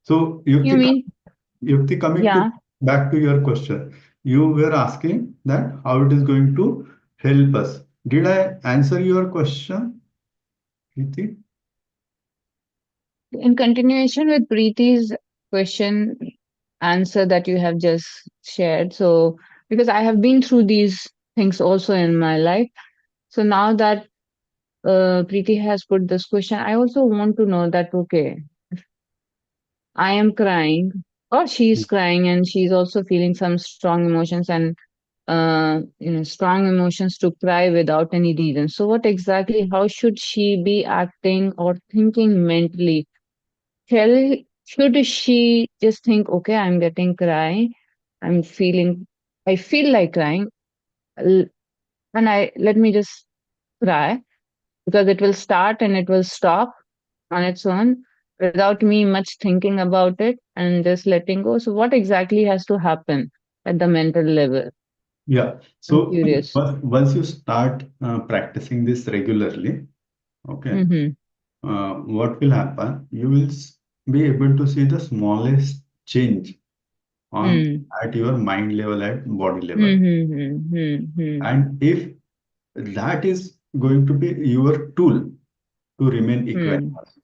So, You mean, Yukti, coming to yeah, back to your question, you were asking that how it is going to help us. Did I answer your question, Yukti? in continuation with Preeti's question answer that you have just shared. So, because I have been through these things also in my life. So now that Preeti has put this question, I also want to know that, okay, I am crying or she's crying and she's also feeling some strong emotions and strong emotions to cry without any reason. So what exactly, how should she be acting or thinking mentally? Shall Should she just think, okay, I'm getting crying, I'm feeling, I feel like crying, l- and I let me just cry because it will start and it will stop on its own without me much thinking about it and just letting go. So, what exactly has to happen at the mental level? Yeah. I'm So curious. once you start practicing this regularly, okay, Mm-hmm. what will happen? You will be able to see the smallest change on Hmm. at your mind level, at body level. Hmm. Hmm. Hmm. Hmm. And if that is going to be your tool to remain Hmm. equanimous.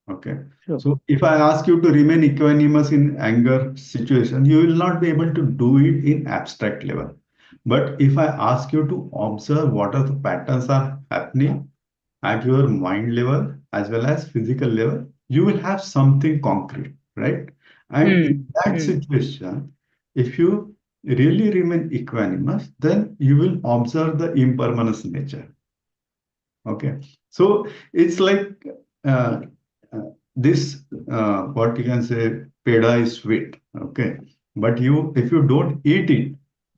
Okay. True. So if I ask you to remain equanimous in anger situation, you will not be able to do it in abstract level. But if I ask you to observe what are the patterns are happening at your mind level as well as physical level, you will have something concrete, right? And in Hmm. that Hmm. situation, if you really remain equanimous, then you will observe the impermanence nature. Okay, so it's like uh, uh, this what you can say, peda is sweet. Okay, but you if you don't eat it,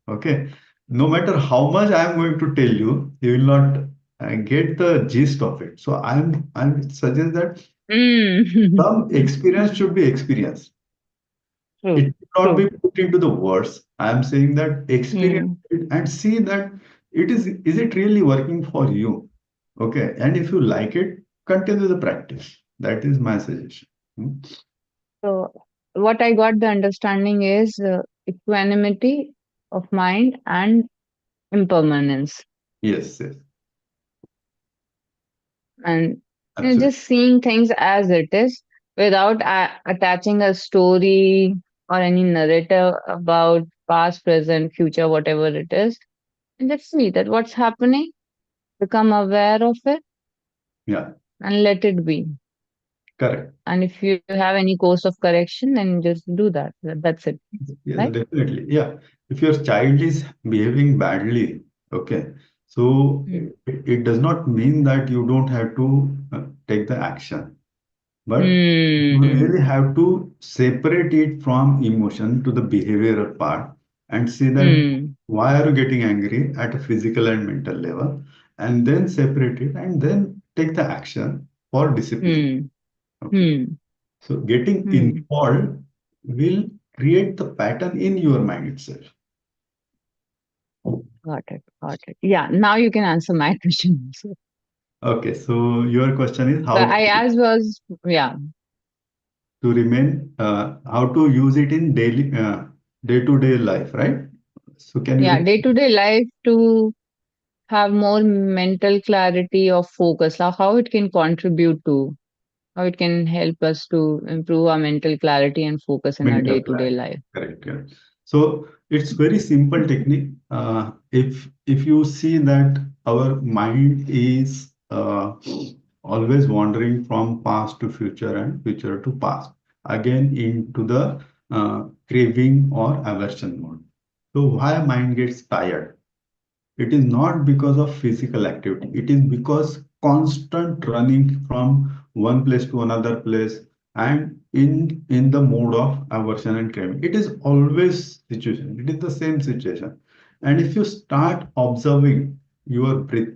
okay, no matter how much I am going to tell you, you will not get the gist of it. So I'm suggest that Hmm. some experience should be experienced. It True. should not be True. put into the words. I am saying that experience Hmm. it and see that is it really working for you? Okay, and if you like it, continue the practice. That is my suggestion. Hmm? So, what I got the understanding is equanimity of mind and impermanence, Yes, yes, and absolutely. just seeing things as it is without attaching a story or any narrative about past, present, future, whatever it is, and just see that what's happening, become aware of it, Yeah, and let it be. correct. And if you have any course of correction, then just do that. That's it, Yes, right? definitely. Yeah, if your child is behaving badly, okay, so Hmm. it does not mean that you don't have to take the action. But you Hmm. really have to separate it from emotion to the behavioral part and see that Hmm. why are you getting angry at a physical and mental level, and then separate it and then take the action for discipline. Hmm. Okay. Hmm. So getting Hmm. involved will create the pattern in your mind itself. Got it. Got it. Yeah. Now you can answer my question. So, Okay. So your question is but I asked was, yeah, to remain, how to use it in daily, day-to-day life, right? So can you yeah, repeat? day to day life to have more mental clarity of focus, how it can contribute to, how it can help us to improve our mental clarity and focus in our Mental day to day clarity. life. Correct, correct. So it's very simple technique. If you see that our mind is always wandering from past to future and future to past, again into the craving or aversion mode. So why mind gets tired? It is not because of physical activity. It is because constant running from one place to another place and in the mode of aversion and craving. It is always situation. It is the same situation. And if you start observing your breath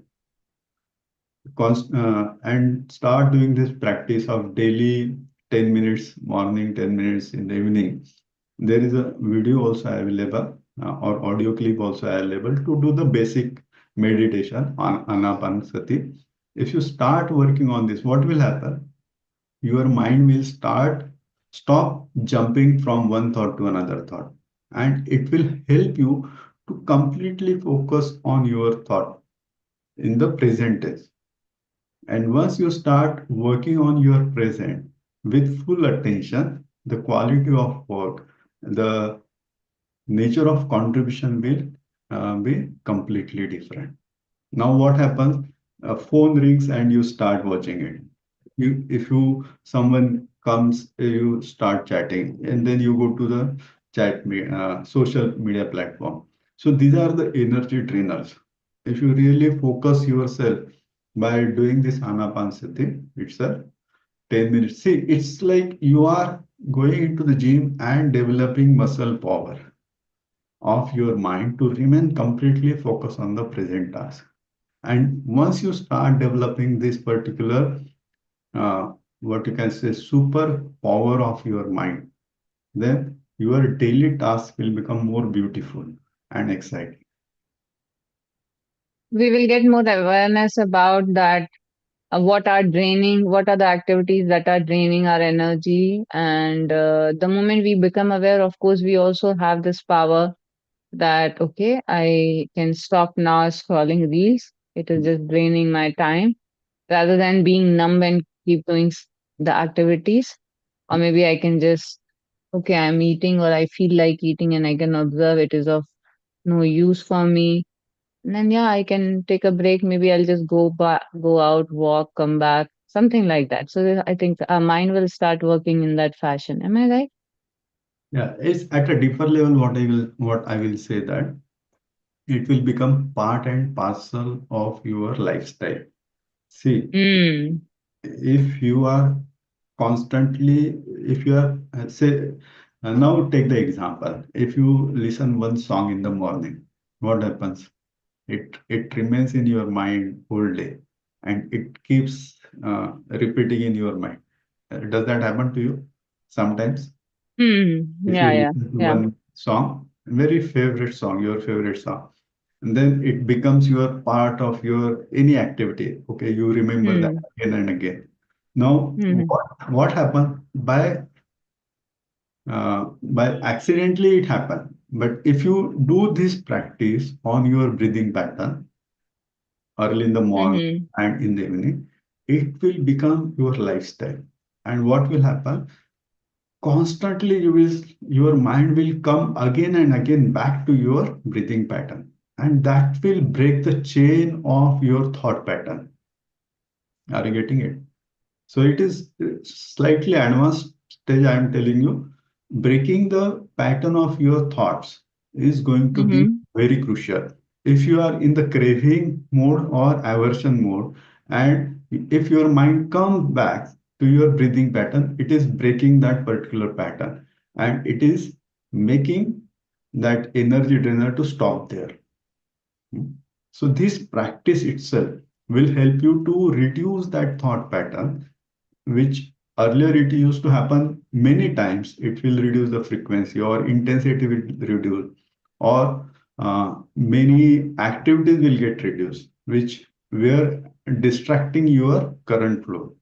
and start doing this practice of daily 10 minutes morning, 10 minutes in the evening, there is a video also available or audio clip also available to do the basic meditation on anapanasati. If you start working on this, what will happen? Your mind will stop jumping from one thought to another thought, and it will help you to completely focus on your thought in the present tense. And once you start working on your present with full attention, the quality of work, the nature of contribution will be completely different. Now, what happens? A phone rings and you start watching it. If someone comes, you start chatting, and then you go to the social media platform. So these are the energy drainers. If you really focus yourself by doing this anapanasati itself, 10 minutes. See, it's like you are going into the gym and developing muscle power of your mind to remain completely focused on the present task. And once you start developing this particular, uh, what you can say, super power of your mind, then your daily task will become more beautiful and exciting. We will get more awareness about that. What are the activities that are draining our energy? And the moment we become aware, of course, we also have this power that, okay, I can stop now scrolling reels. It is just draining my time rather than being numb and keep doing the activities. Or maybe I can just, okay, I'm eating or I feel like eating and I can observe it is of no use for me. And then, yeah, I can take a break. Maybe I'll just go back, go out, walk, come back, something like that. So I think our mind will start working in that fashion. Am I right? Yeah, it's at a deeper level. What I will say that it will become part and parcel of your lifestyle. See, Hmm. if you are constantly, if you are, say, now take the example. If you listen one song in the morning, what happens? It remains in your mind whole day, and it keeps repeating in your mind. Does that happen to you sometimes? Hmm. If you Yeah, yeah, listen to yeah. one song, very favorite song, your favorite song, and then it becomes your part of your any activity. Okay, you remember that Hmm. again and again. Now, Hmm. what happened by accidentally it happened. But if you do this practice on your breathing pattern early in the morning Hmm. and in the evening, it will become your lifestyle. And what will happen? Constantly your mind will come again and again back to your breathing pattern, and that will break the chain of your thought pattern. Are you getting it? So it is slightly advanced stage. I am telling you, breaking the pattern of your thoughts is going to be Hmm. very crucial. If you are in the craving mode or aversion mode, and if your mind comes back to your breathing pattern, it is breaking that particular pattern, and it is making that energy drainer to stop there. So this practice itself will help you to reduce that thought pattern, which earlier it used to happen many times. It will reduce the frequency or intensity will reduce, or many activities will get reduced, which were distracting your current flow.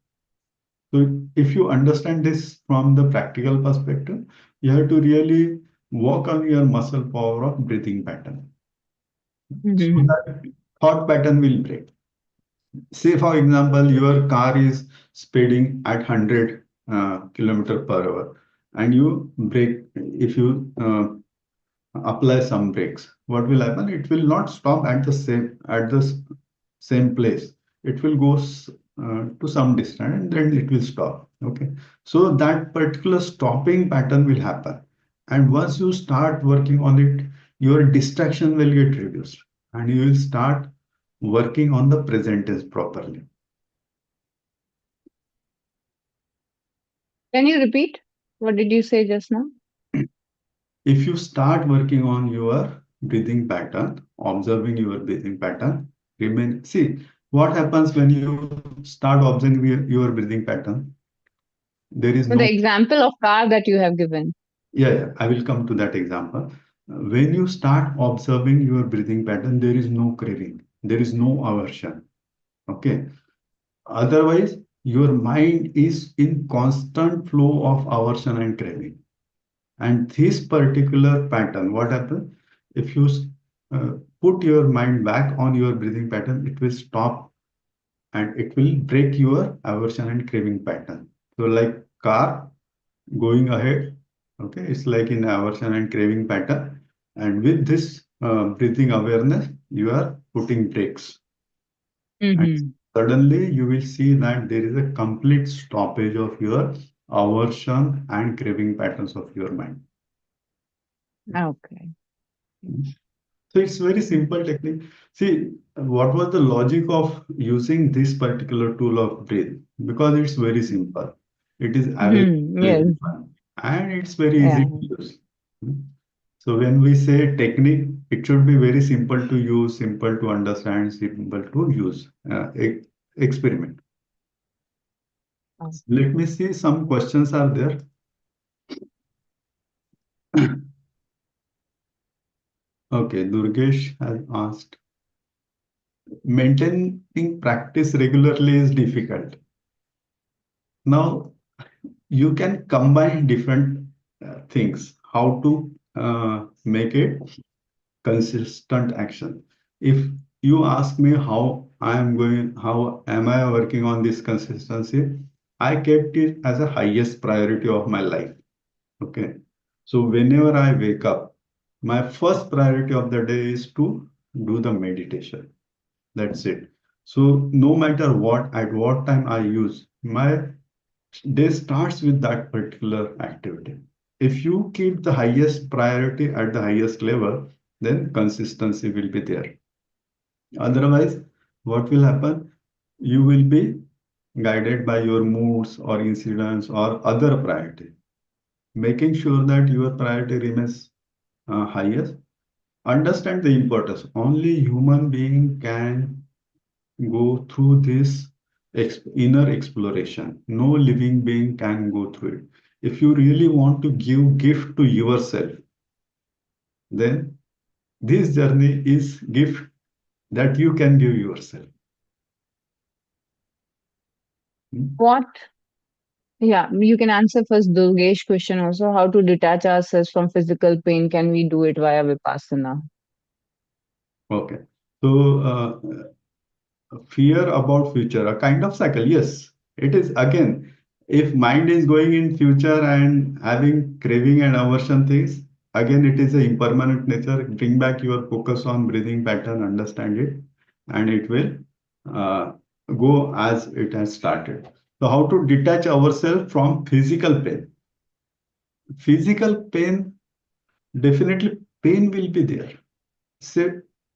So if you understand this from the practical perspective, you have to really work on your muscle power of breathing pattern so Hmm. that thought pattern will break. Say, for example, your car is speeding at 100 kilometer per hour, and you brake. If you apply some brakes, what will happen? It will not stop at the same place. It will go to some distance, and then it will stop. Okay, so that particular stopping pattern will happen, and once you start working on it, your distraction will get reduced, and you will start working on the present tense properly. Can you repeat? What did you say just now? If you start working on your breathing pattern, observing your breathing pattern, remain. See, what happens when you start observing your breathing pattern? There is So no, the example of car that you have given. yeah, yeah, I will come to that example. When you start observing your breathing pattern, there is no craving, there is no aversion. Okay. Otherwise, your mind is in constant flow of aversion and craving. And this particular pattern, what happens? If you uh, put your mind back on your breathing pattern, it will stop and it will break your aversion and craving pattern. So, like car going ahead, okay, it's like in aversion and craving pattern. And with this breathing awareness, you are putting brakes. And Hmm. suddenly you will see that there is a complete stoppage of your aversion and craving patterns of your mind. Okay. So it's very simple technique. See, what was the logic of using this particular tool of breathe? Because it's very simple. It is available Hmm. to Yes. everyone. and it's very easy Yeah. to use. Hmm. So when we say technique, it should be very simple to use, simple to understand, simple to use. Experiment. Let me see, some questions are there. Okay, Durgesh has asked, maintaining practice regularly is difficult. Now, you can combine different things. How to make it consistent action. If you ask me how am I working on this consistency, I kept it as a highest priority of my life. Okay. So whenever I wake up, my first priority of the day is to do the meditation. That's it. So no matter what, at what time I use, my day starts with that particular activity. If you keep the highest priority at the highest level, then consistency will be there. Otherwise, what will happen? You will be guided by your moods or incidents or other priority. Making sure that your priority remains highest. Understand the importance. Only human being can go through this inner exploration. No living being can go through it. If you really want to give gift to yourself, then this journey is gift that you can give yourself. Hmm? What? Yeah, you can answer first Durgesh question also. How to detach ourselves from physical pain? Can we do it via Vipassana? Okay. So fear about future, a kind of cycle. Yes, it is again. If mind is going in future and having craving and aversion things, again it is a impermanent nature. Bring back your focus on breathing pattern, understand it, and it will uh, go as it has started. So how to detach ourselves from physical pain? Physical pain, definitely pain will be there. Say,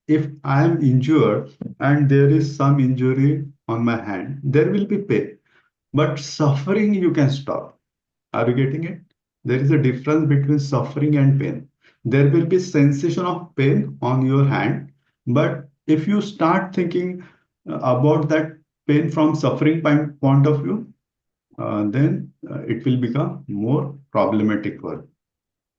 if I am injured and there is some injury on my hand, there will be pain. But suffering you can stop. Are you getting it? There is a difference between suffering and pain. There will be sensation of pain on your hand, but if you start thinking about that pain from suffering point of view, then it will become more problematic for you.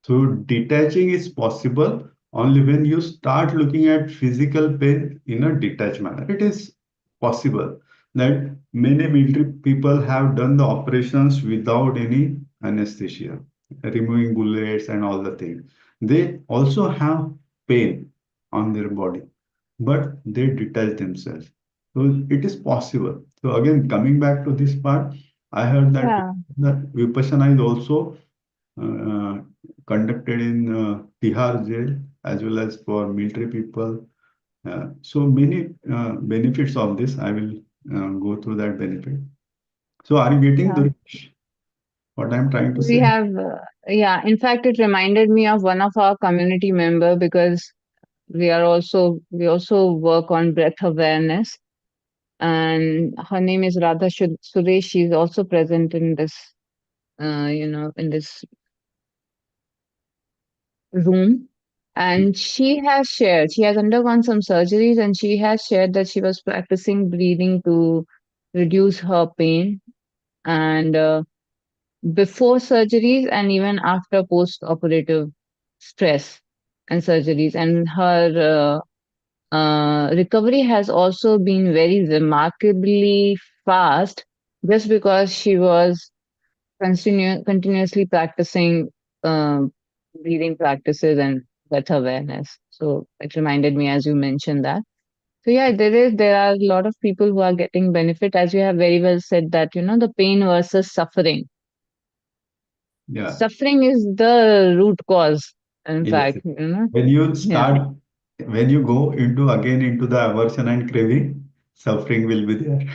So detaching is possible only when you start looking at physical pain in a detached manner. It is possible that many military people have done the operations without any anesthesia, removing bullets and all the things. They also have pain on their body, but they detach themselves. So it is possible. So again, coming back to this part, I heard Yeah. that Vipassana is also uh, conducted in Tihar jail as well as for military people. So many benefits of this. I will go through that benefit. So are you getting Yeah. the what I'm trying to We say? have, yeah, in fact, it reminded me of one of our community member because we also work on breath awareness, and her name is Radha Suresh. She's also present in this, in this room. And she has undergone some surgeries, and she has shared that she was practicing breathing to reduce her pain. And before surgeries and even after post-operative stress and surgeries. And her recovery has also been very remarkably fast just because she was continuously practicing uh, breathing practices and breath awareness. So it reminded me as you mentioned that. So yeah, there are a lot of people who are getting benefit, as you have very well said that the pain versus suffering. Yeah. Suffering is the root cause, in Yes. fact. When you Yeah. start, when you go into again into the aversion and craving, suffering will be there.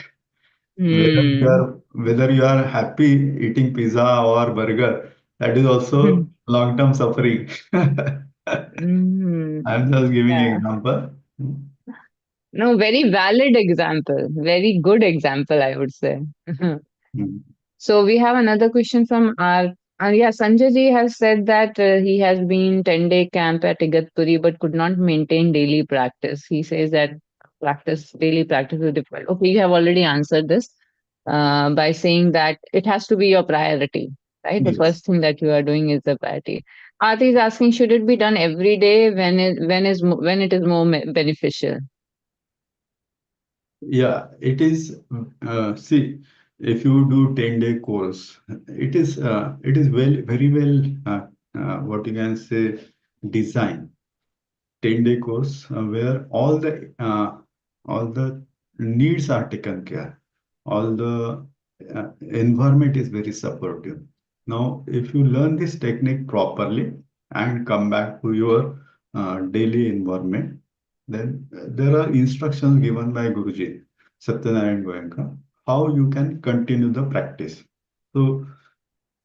Hmm. Whether you are happy eating pizza or burger, that is also long-term suffering. Hmm. I'm just giving Yeah. example. No, very valid example. Very good example, I would say. Mm. So we have another question from R. Yeah, Sanjay ji has said that he has been 10-day camp at Igatpuri but could not maintain daily practice. He says that daily practice is difficult. Okay, you have already answered this by saying that it has to be your priority, right? The Yes. first thing that you are doing is the priority. Aarti is asking, should it be done every day when it is more beneficial? Yeah, it is. See, if you do 10-day course, it is very well what you can say designed 10-day course where all the needs are taken care, all the environment is very supportive. Now if you learn this technique properly and come back to your daily environment, then there are instructions given by Guruji Satyanarayan Goenka how you can continue the practice. So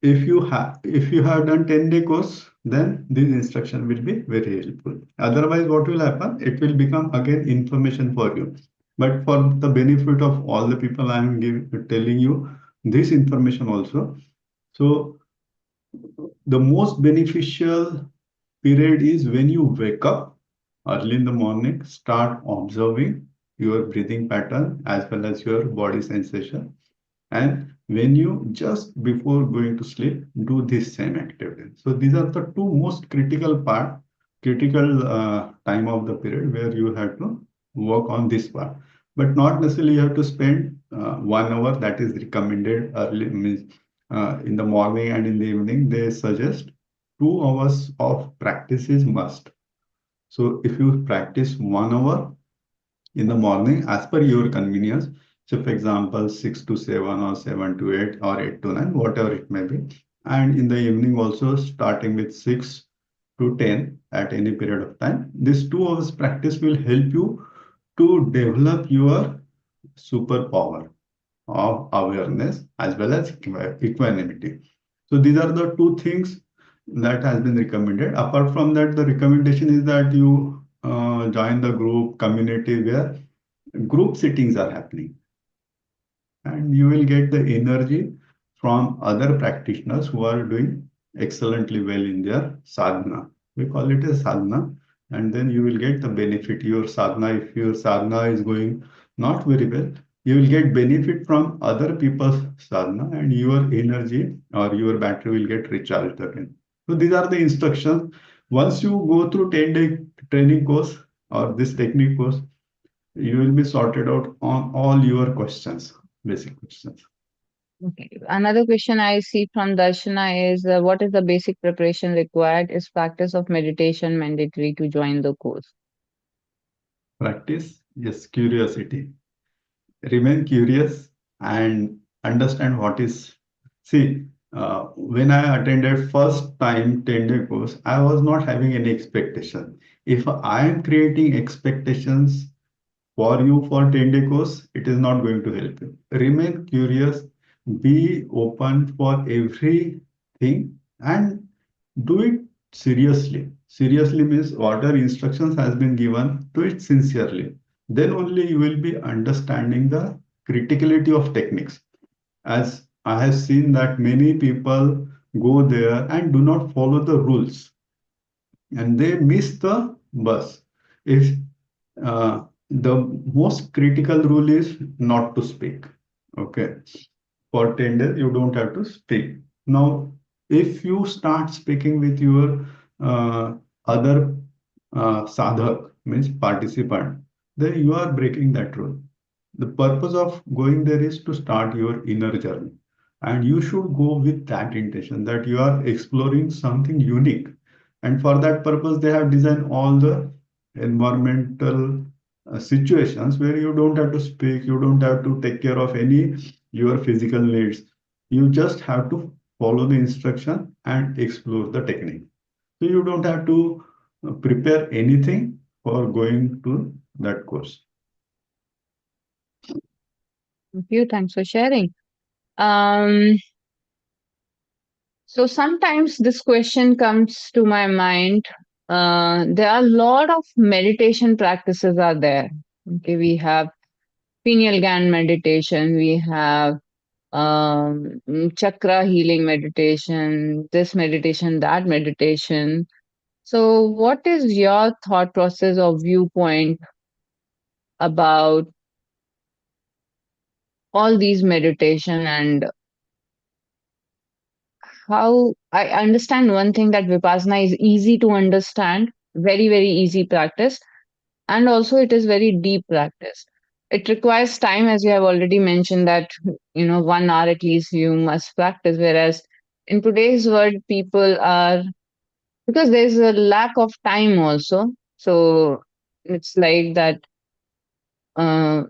if you have done 10-day course, then this instruction will be very helpful. Otherwise what will happen, it will become again information for you, but for the benefit of all the people I am telling you this information also. So the most beneficial period is when you wake up early in the morning, start observing your breathing pattern as well as your body sensation, and when you just before going to sleep do this same activity. So these are the two most critical time of the period where you have to work on this part, but not necessarily you have to spend 1 hour. That is recommended early, means in the morning and in the evening they suggest 2 hours of practice is must. So if you practice 1 hour in the morning as per your convenience. So, for example, 6 to 7 or 7 to 8 or 8 to 9, whatever it may be. And in the evening also starting with 6 to 10 at any period of time. This 2 hours practice will help you to develop your superpower of awareness as well as equanimity. So these are the two things that has been recommended. Apart from that, the recommendation is that you join the group community where group sittings are happening, and you will get the energy from other practitioners who are doing excellently well in their sadhana. We call it a sadhana, and then you will get the benefit. Your sadhana, if your sadhana is going not very well, you will get benefit from other people's sadhana, and your energy or your battery will get recharged again. So these are the instructions. Once you go through 10-day training course or this technique course, you will be sorted out on all your questions, basic questions. Okay. Another question I see from Darshana is what is the basic preparation required? Is practice of meditation mandatory to join the course? Practice, yes, curiosity. Remain curious and understand what is. See, when I attended first time 10-day course, I was not having any expectation. If I am creating expectations for you for 10-day course, it is not going to help you. Remain curious, be open for everything, and do it seriously. Seriously means whatever instructions has been given, do it sincerely. Then only you will be understanding the criticality of techniques. As I have seen that many people go there and do not follow the rules and they miss the bus. If the most critical rule is not to speak. Okay. For 10 days, you don't have to speak. Now, if you start speaking with your other sadhak, means participant, then you are breaking that rule. The purpose of going there is to start your inner journey. And you should go with that intention that you are exploring something unique. And for that purpose, they have designed all the environmental situations where you don't have to speak, you don't have to take care of any your physical needs. You just have to follow the instruction and explore the technique. So you don't have to prepare anything for going to that course. Thank you. Thanks for sharing. Um, so sometimes this question comes to my mind. There are a lot of meditation practices are there. Okay, we have pineal gland meditation, we have chakra healing meditation, this meditation, that meditation. So, what is your thought process or viewpoint about all these meditation, and how I understand one thing, that Vipassana is easy to understand, very, very easy practice, and also it is very deep practice. It requires time, as you have already mentioned, that 1 hour at least you must practice. Whereas in today's world, people are, because there's a lack of time also. So it's like that, uh,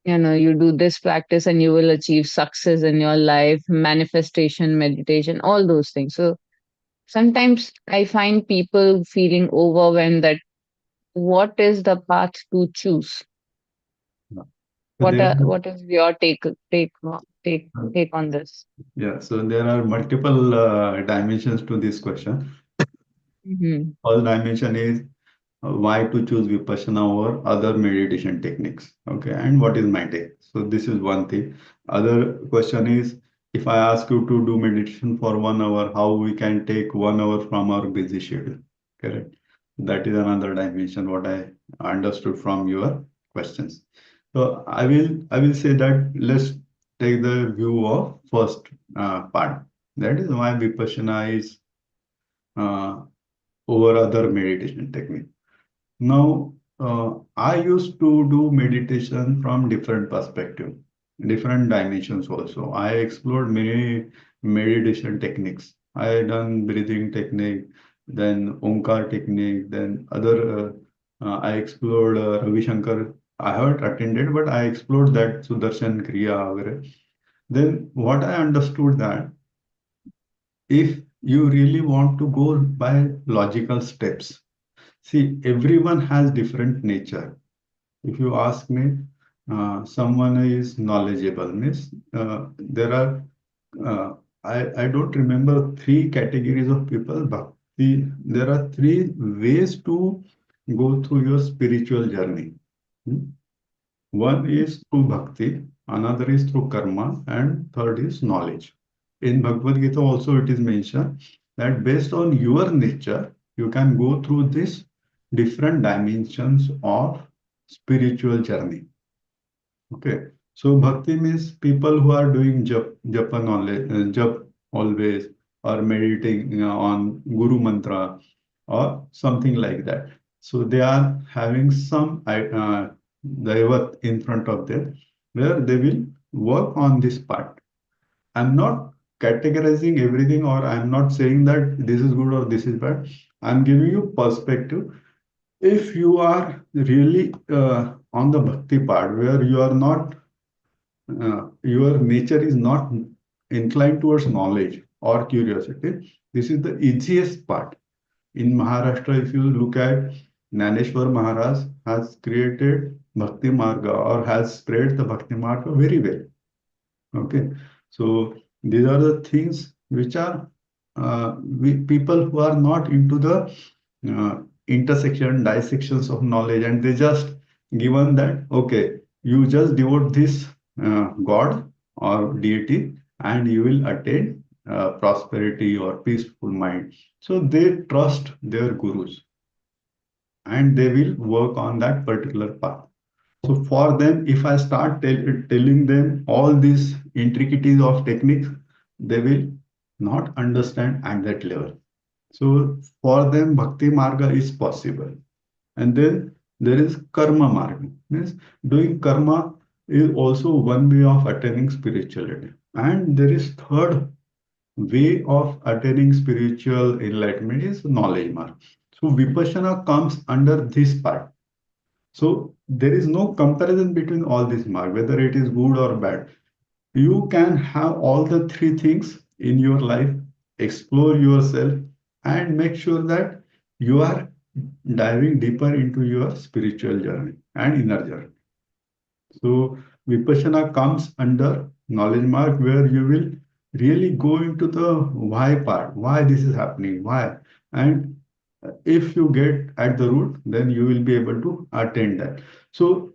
you do this practice and you will achieve success in your life, manifestation, meditation, all those things. So sometimes I find people feeling overwhelmed, that what is the path to choose? Yeah. So What there, what is your take on this? yeah, so there are multiple dimensions to this question. Mm-hmm. First dimension is why to choose Vipassana over other meditation techniques. Okay, and what is my take? So this is one thing. Other question is, if I ask you to do meditation for 1 hour, how we can take 1 hour from our busy schedule? Correct. That is another dimension what I understood from your questions. So I will say that let's take the view of first part. That is why Vipassana is uh, over other meditation technique. Now, I used to do meditation from different perspective, different dimensions also. I explored many meditation techniques. I done breathing technique, then Omkar technique, then other. I explored Ravi Shankar. I haven't attended, but I explored that Sudarshan Kriya. वगैरह. Then what I understood that if you really want to go by logical steps, see, everyone has different nature. If you ask me, someone is knowledgeable, means there are, uh, I don't remember three categories of people, but there are three ways to go through your spiritual journey. Hmm? One is through bhakti, another is through karma, and third is knowledge. In Bhagavad Gita also it is mentioned that based on your nature, you can go through these different dimensions of spiritual journey. Okay. So bhakti means people who are doing japa knowledge, jap always, or meditating on Guru mantra or something like that. So they are having some daivat in front of them where they will work on this part. I'm not categorizing everything, or I'm not saying that this is good or this is bad. I'm giving you perspective. If you are really on the bhakti part where you are not your nature is not inclined towards knowledge or curiosity, this is the easiest part. In Maharashtra, if you look at Naneshwar Maharaj has created Bhakti Marga or has spread the Bhakti Marga very well. Okay, so these are the things which are people who are not into the intersection, dissections of knowledge, and they just given that okay, you just devote this God or deity, and you will attain prosperity or peaceful mind. So they trust their gurus, and they will work on that particular path. So for them, if I start telling them all these intricacies of techniques, they will not understand at that level. So for them, Bhakti Marga is possible. And then there is Karma Marga. Means doing karma is also one way of attaining spirituality. And there is third way of attaining spiritual enlightenment is knowledge mark. So Vipassana comes under this part. So there is no comparison between all these marks, whether it is good or bad. You can have all the three things in your life, explore yourself, and make sure that you are diving deeper into your spiritual journey and inner journey. So Vipassana comes under knowledge mark where you will really go into the why part, why this is happening, why. And if you get at the root, then you will be able to attain that. So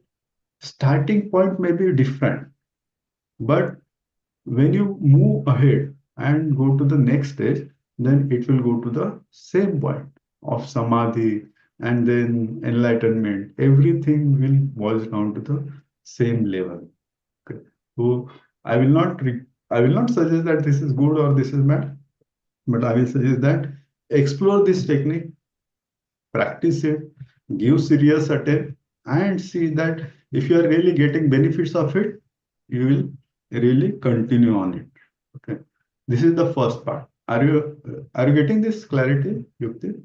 starting point may be different, but When you move ahead and go to the next stage, then it will go to the same point of samadhi and then enlightenment. Everything will boils down to the same level. Okay. So I will not I will not suggest that this is good or this is bad, but I will suggest that explore this technique, practice it, give serious attempt, and see that if you are really getting benefits of it, you will really continue on it. Okay. This is the first part. Are you getting this clarity, Yukti?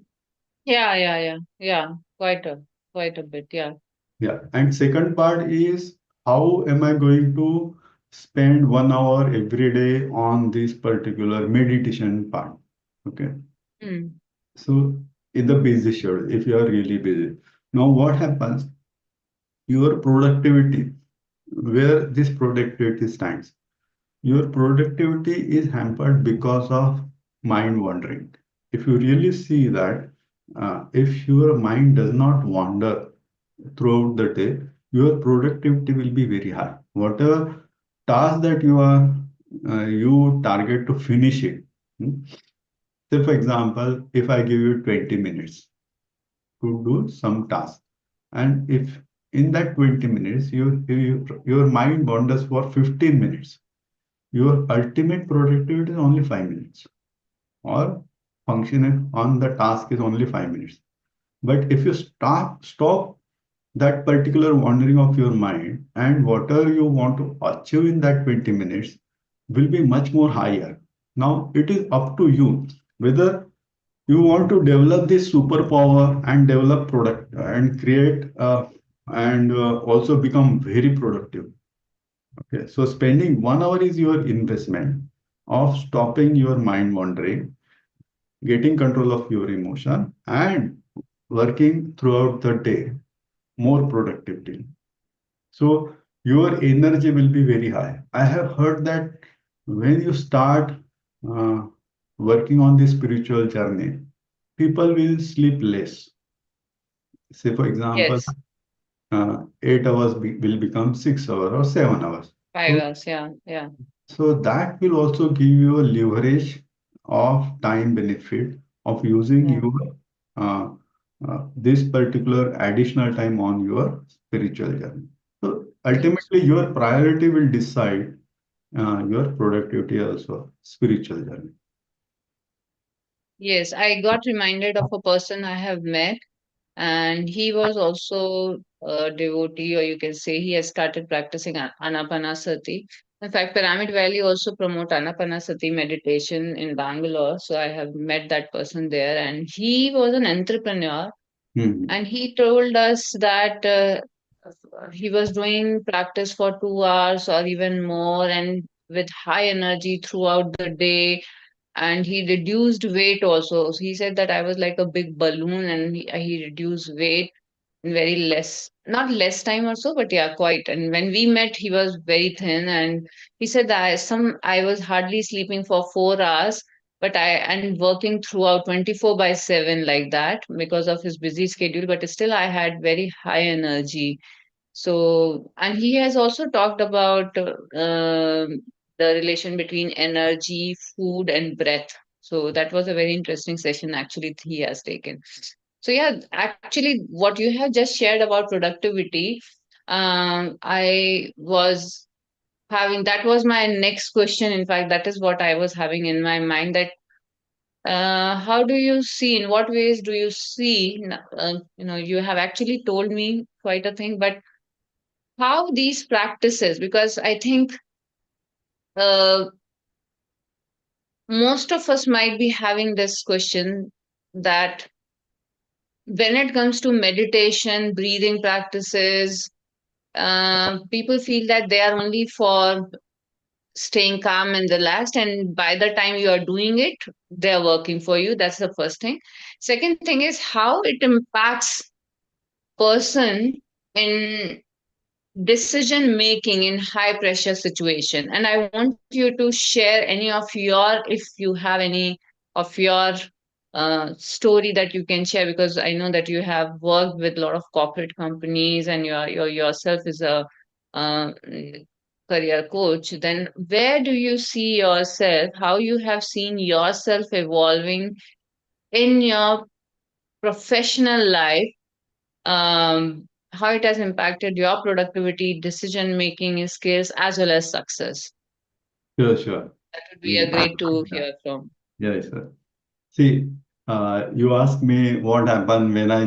Yeah, yeah, yeah, yeah. Quite a bit. Yeah. Yeah. And second part is how am I going to spend 1 hour every day on this particular meditation part? Okay. Mm. So in the busy schedule, if you are really busy. Now what happens? Your productivity, where this productivity stands. Your productivity is hampered because of mind wandering. If you really see that, if your mind does not wander throughout the day, your productivity will be very high. Whatever task that you target to finish it. hmm, Say, for example, if I give you 20 minutes to do some task, and if in that 20 minutes your mind wanders for 15 minutes, your ultimate productivity is only 5 minutes, or functioning on the task is only 5 minutes. But if you stop that particular wandering of your mind, and whatever you want to achieve in that 20 minutes will be much more higher. Now it is up to you whether you want to develop this superpower and develop product and create and also become very productive. Okay, so spending 1 hour is your investment of stopping your mind wandering, getting control of your emotion, and working throughout the day more productively. So your energy will be very high. I have heard that when you start uh, working on this spiritual journey, people will sleep less. Say, for example, Yes. 8 hours will become 6 hours or 7 hours. 5 hours. Yeah, yeah. So that will also give you a leverage of time benefit of using Yeah. your uh, this particular additional time on your spiritual journey. So Yes. ultimately, your priority will decide your productivity also spiritual journey. Yes, I got reminded of a person I have met, and he was also a devotee, or you can say he has started practicing Anapanasati. In fact, Pyramid Valley also promote Anapanasati meditation in Bangalore. So I have met that person there, and he was an entrepreneur, Mhm. and he told us that he was doing practice for 2 hours or even more, and with high energy throughout the day, and he reduced weight also. So he said that I was like a big balloon, and he reduced weight in very less, not less time also, but yeah, quite. And when we met, he was very thin, and he said that I was hardly sleeping for 4 hours, but I and working throughout 24/7 like that because of his busy schedule. But still, I had very high energy. So, and he has also talked about the relation between energy, food, and breath. So that was a very interesting session actually he has taken. So yeah, actually, what you have just shared about productivity, I was having that was my next question. In fact, that is what I was having in my mind. That how do you see? In what ways do you see? You have actually told me quite a thing, but how these practices, because I think uh, most of us might be having this question that when it comes to meditation, breathing practices, people feel that they are only for staying calm and relaxed, and by the time you are doing it, they're working for you. That's the first thing. Second thing is how it impacts person in decision making in high pressure situation. And I want you to share any of your, if you have any of your story that you can share, because I know that you have worked with a lot of corporate companies, and your yourself is a career coach, then where do you see yourself, how you have seen yourself evolving in your professional life, how it has impacted your productivity, decision making skills, as well as success? Sure, sure. That would be a Mm. great to Yeah, hear from. yeah, sir. See, you asked me what happened when I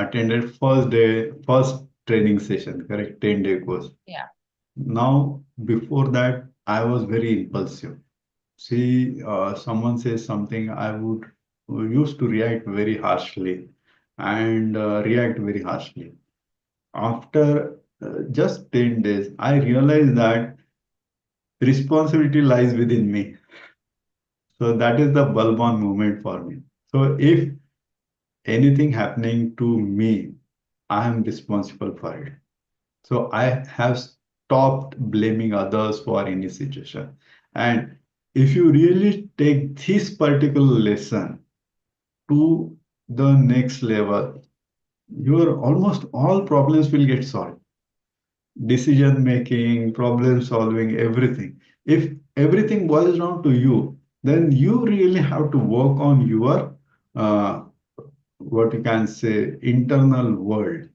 attended first training session, correct? 10-day course. Yeah. Now, before that, I was very impulsive. See, someone says something, I would used to react very harshly and react very harshly. After just 10 days, I realized that responsibility lies within me. So that is the bulb on moment for me. So if anything happening to me, I am responsible for it. So I have stopped blaming others for any situation. And if you really take this particular lesson to the next level, your almost all problems will get solved. Decision making, problem solving, everything. If everything boils down to you, then you really have to work on your uh, what you can say internal world.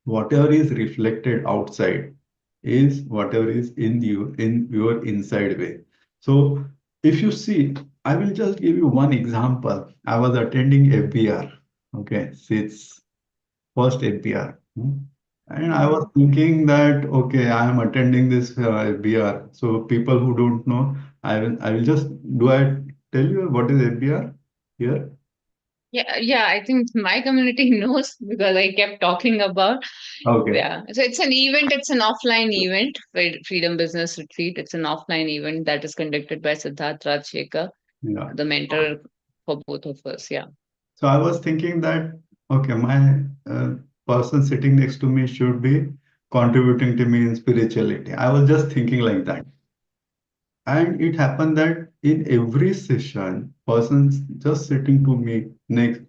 Whatever is reflected outside is whatever is in you in your inside way. So if you see, I will just give you one example. I was attending FBR. Okay, so it's first FBR. And I was Mhm. thinking that okay, I am attending this FBR. So people who don't know, I will just do I tell you what is FBR here? Yeah, yeah, I think my community knows because I kept talking about. Okay. Yeah, so it's an event, it's an offline event, Freedom Business Retreat. It's an offline event that is conducted by Siddharth Rajshekar, Yeah. the mentor for both of us. Yeah. So I was thinking that, okay, my person sitting next to me should be contributing to me in spirituality. I was just thinking like that. And it happened that in every session, persons just sitting to me next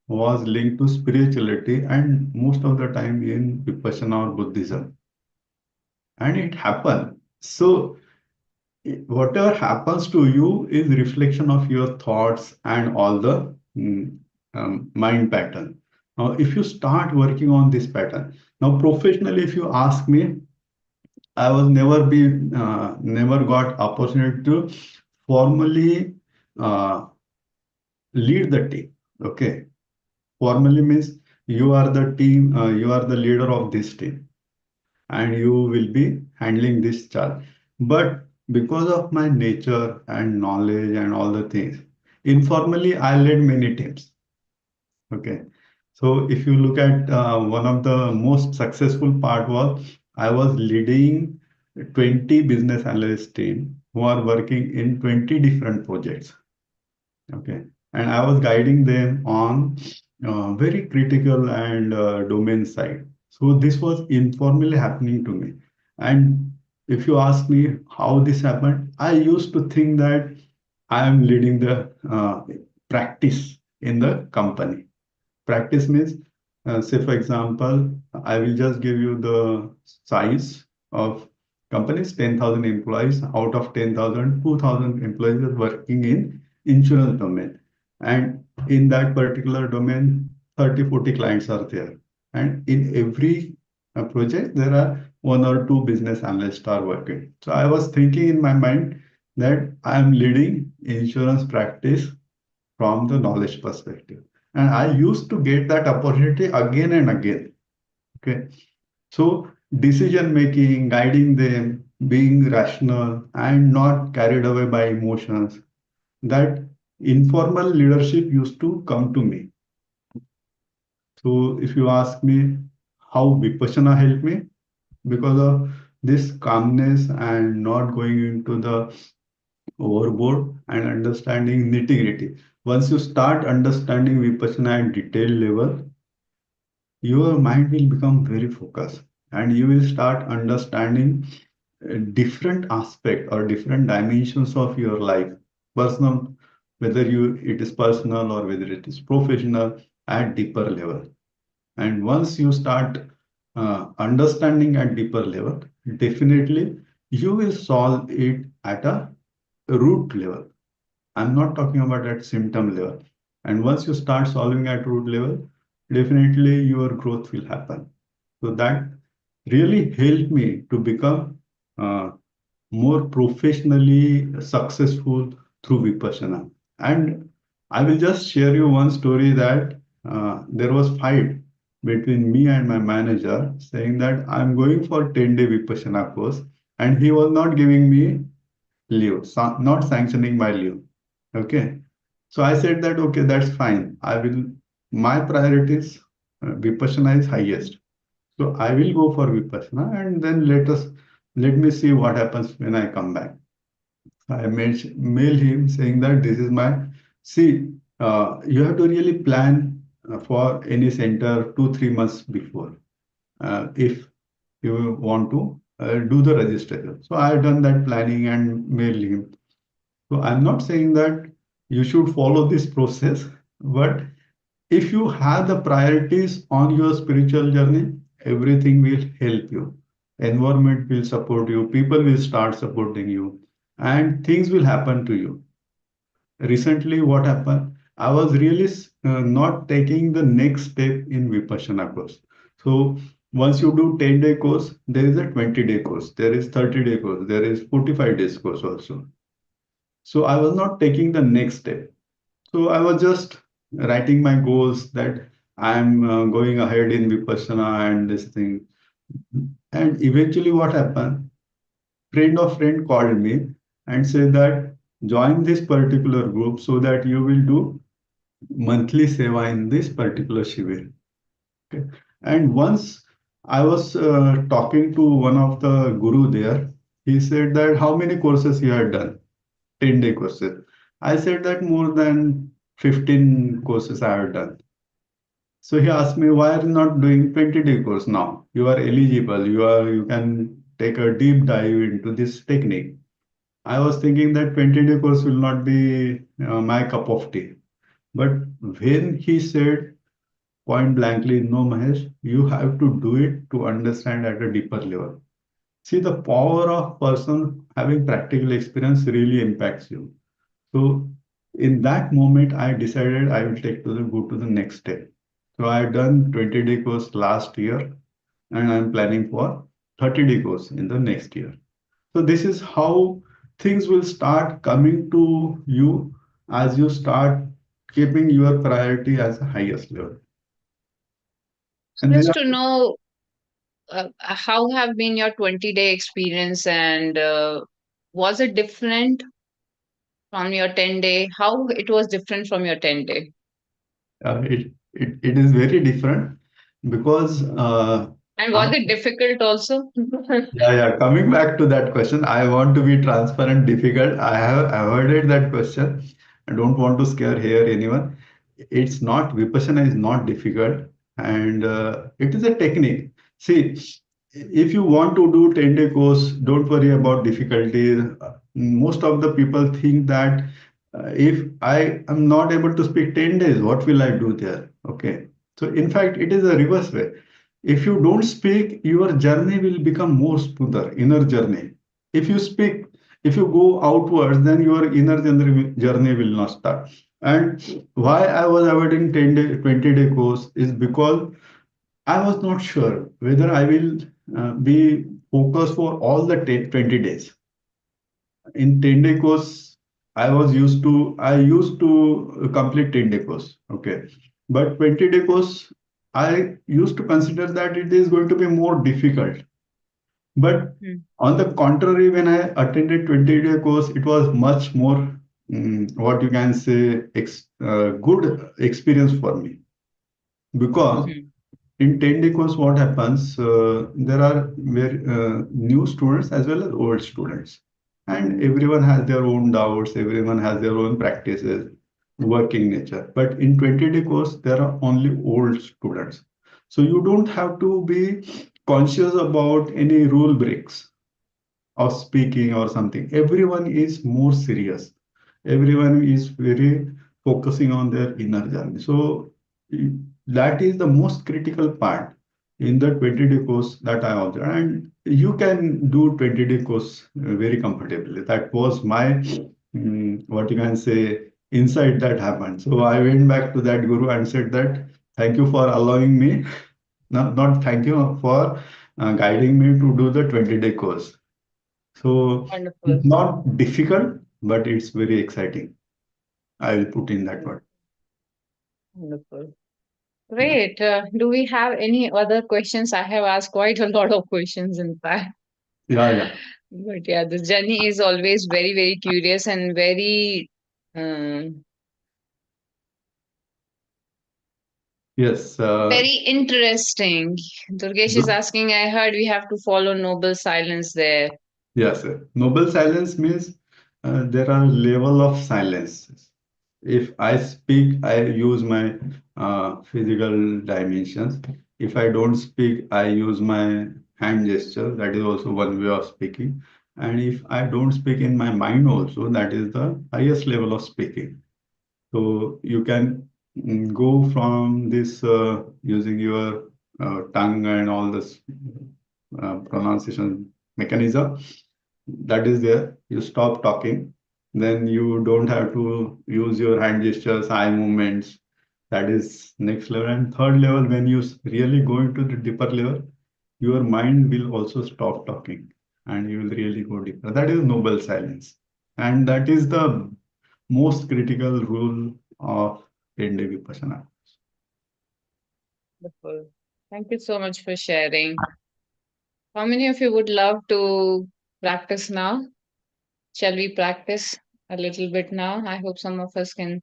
was linked to spirituality and most of the time in Vipassana or Buddhism. And it happened. So whatever happens to you is reflection of your thoughts and all the mind pattern. Now if you start working on this pattern, now professionally if you ask me, I was never got opportunity to formally uh, lead the team. Okay, formally means you are the team, you are the leader of this team and you will be handling this charge. But because of my nature and knowledge and all the things, informally I led many teams. Okay. So if you look at one of the most successful part was I was leading 20 business analyst team who are working in 20 different projects. Okay. And I was guiding them on very critical and domain side. So this was informally happening to me. And if you ask me how this happened, I used to think that I am leading the practice in the company. Practice means, say for example, I will just give you the size of companies, 10,000 employees. Out of 10,000, 2,000 employees are working in insurance domain. And in that particular domain, 30, 40 clients are there. And in every project, there are one or two business analysts are working. So I was thinking in my mind that I am leading insurance practice from the knowledge perspective. And I used to get that opportunity again and again. Okay. So decision making, guiding them, being rational and not carried away by emotions, that informal leadership used to come to me. So if you ask me how Vipassana helped me, because of this calmness and not going into the overboard and understanding nitty-gritty. Once you start understanding Vipassana at detailed level, your mind will become very focused and you will start understanding different aspect or different dimensions of your life, personal, whether you it is personal or whether it is professional at deeper level. And once you start understanding at deeper level, definitely you will solve it at a root level. I'm not talking about at symptom level. And once you start solving at root level, definitely your growth will happen. So that really helped me to become uh, more professionally successful through Vipassana. And I will just share you one story that there was fight between me and my manager saying that I'm going for 10-day Vipassana course and he was not giving me leave, not sanctioning my leave. Okay. So I said that, okay, that's fine. My priorities, Vipassana is highest. So I will go for Vipassana and then let me see what happens when I come back. I mail him saying that this is my, see, you have to really plan for any center 2, 3 months before if you want to do the registration. So I have done that planning and mail him. So I'm not saying that you should follow this process, but if you have the priorities on your spiritual journey, everything will help you. Environment will support you, people will start supporting you, and things will happen to you. Recently, what happened? I was really not taking the next step in Vipassana course. So once you do 10-day course, there is a 20-day course, there is 30-day course, there is 45 days course also. So I was not taking the next step. So I was just writing my goals that I'm going ahead in Vipassana and this thing. And eventually, what happened? Friend of friend called me and said that join this particular group so that you will do monthly seva in this particular shivir. Okay. And once I was talking to one of the guru there, he said that how many courses you had done? 10-day courses. I said that more than 15 courses I have done. So he asked me, why are you not doing 20-day course now? You are eligible. You can take a deep dive into this technique. I was thinking that 20-day course will not be my cup of tea. But when he said point blankly, no, Mahesh, you have to do it to understand at a deeper level. See, the power of person having practical experience really impacts you. So in that moment, I decided I will go to the next step. So I had done 20-day course last year, and I'm planning for 30-day course in the next year. So this is how things will start coming to you as you start keeping your priority as the highest level. And these Just are to know, how have been your 20-day experience, and was it different from your 10-day? How it was different from your 10-day? it is very different because And I was it difficult also? Yeah, yeah. Coming back to that question, I want to be transparent, difficult. I have avoided that question. I don't want to scare here anyone. It's not, Vipassana is not difficult and it is a technique. See, if you want to do 10-day course, don't worry about difficulties. Most of the people think that if I am not able to speak 10 days, what will I do there? Okay. So in fact, it is a reverse way. If you don't speak, your journey will become more smoother, inner journey. If you speak, if you go outwards, then your inner journey will not start. And why I was avoiding 10-day, 20-day course is because I was not sure whether I will be focused for all the 20 days. In 10-day course, I used to complete 10-day course. Okay. But 20-day course, I used to consider that it is going to be more difficult. But Hmm. on the contrary, when I attended 20-day course, it was much more, what you can say, good experience for me. Because Hmm. in 10-day course, what happens? There are new students as well as old students, and everyone has their own doubts, everyone has their own practices, working nature. But in 20-day course, there are only old students. So you don't have to be conscious about any rule breaks of speaking or something. Everyone is more serious. Everyone is very focusing on their inner journey. So that is the most critical part. in the 20-day course that I observed, and you can do 20-day course very comfortably. That was my what you can say insight that happened. So I went back to that guru and said that thank you for allowing me, not thank you for guiding me to do the 20-day course. So Wonderful. it's not difficult, but it's very exciting. I will put in that word. Wonderful. Yeah, Great. Do we have any other questions? I have asked quite a lot of questions, in fact. yeah, yeah. But yeah, the journey is always very, very curious and very, um, Yes. very interesting. Durgesh is asking, I heard we have to follow noble silence there. Yes, sir. Noble silence means there are level of silences. If I speak, I use my physical dimensions. If I don't speak, I use my hand gesture. That is also one way of speaking. And if I don't speak in my mind also, that is the highest level of speaking. So you can go from this using your tongue and all this pronunciation mechanism that is there. You stop talking, then you don't have to use your hand gestures, eye movements. That is next level. And third level, when you really go into the deeper level, your mind will also stop talking and you will really go deeper. That is noble silence. And that is the most critical rule of 10-day Vipassana. Wonderful. Thank you so much for sharing. How many of you would love to practice now? Shall we practice a little bit now? I hope some of us can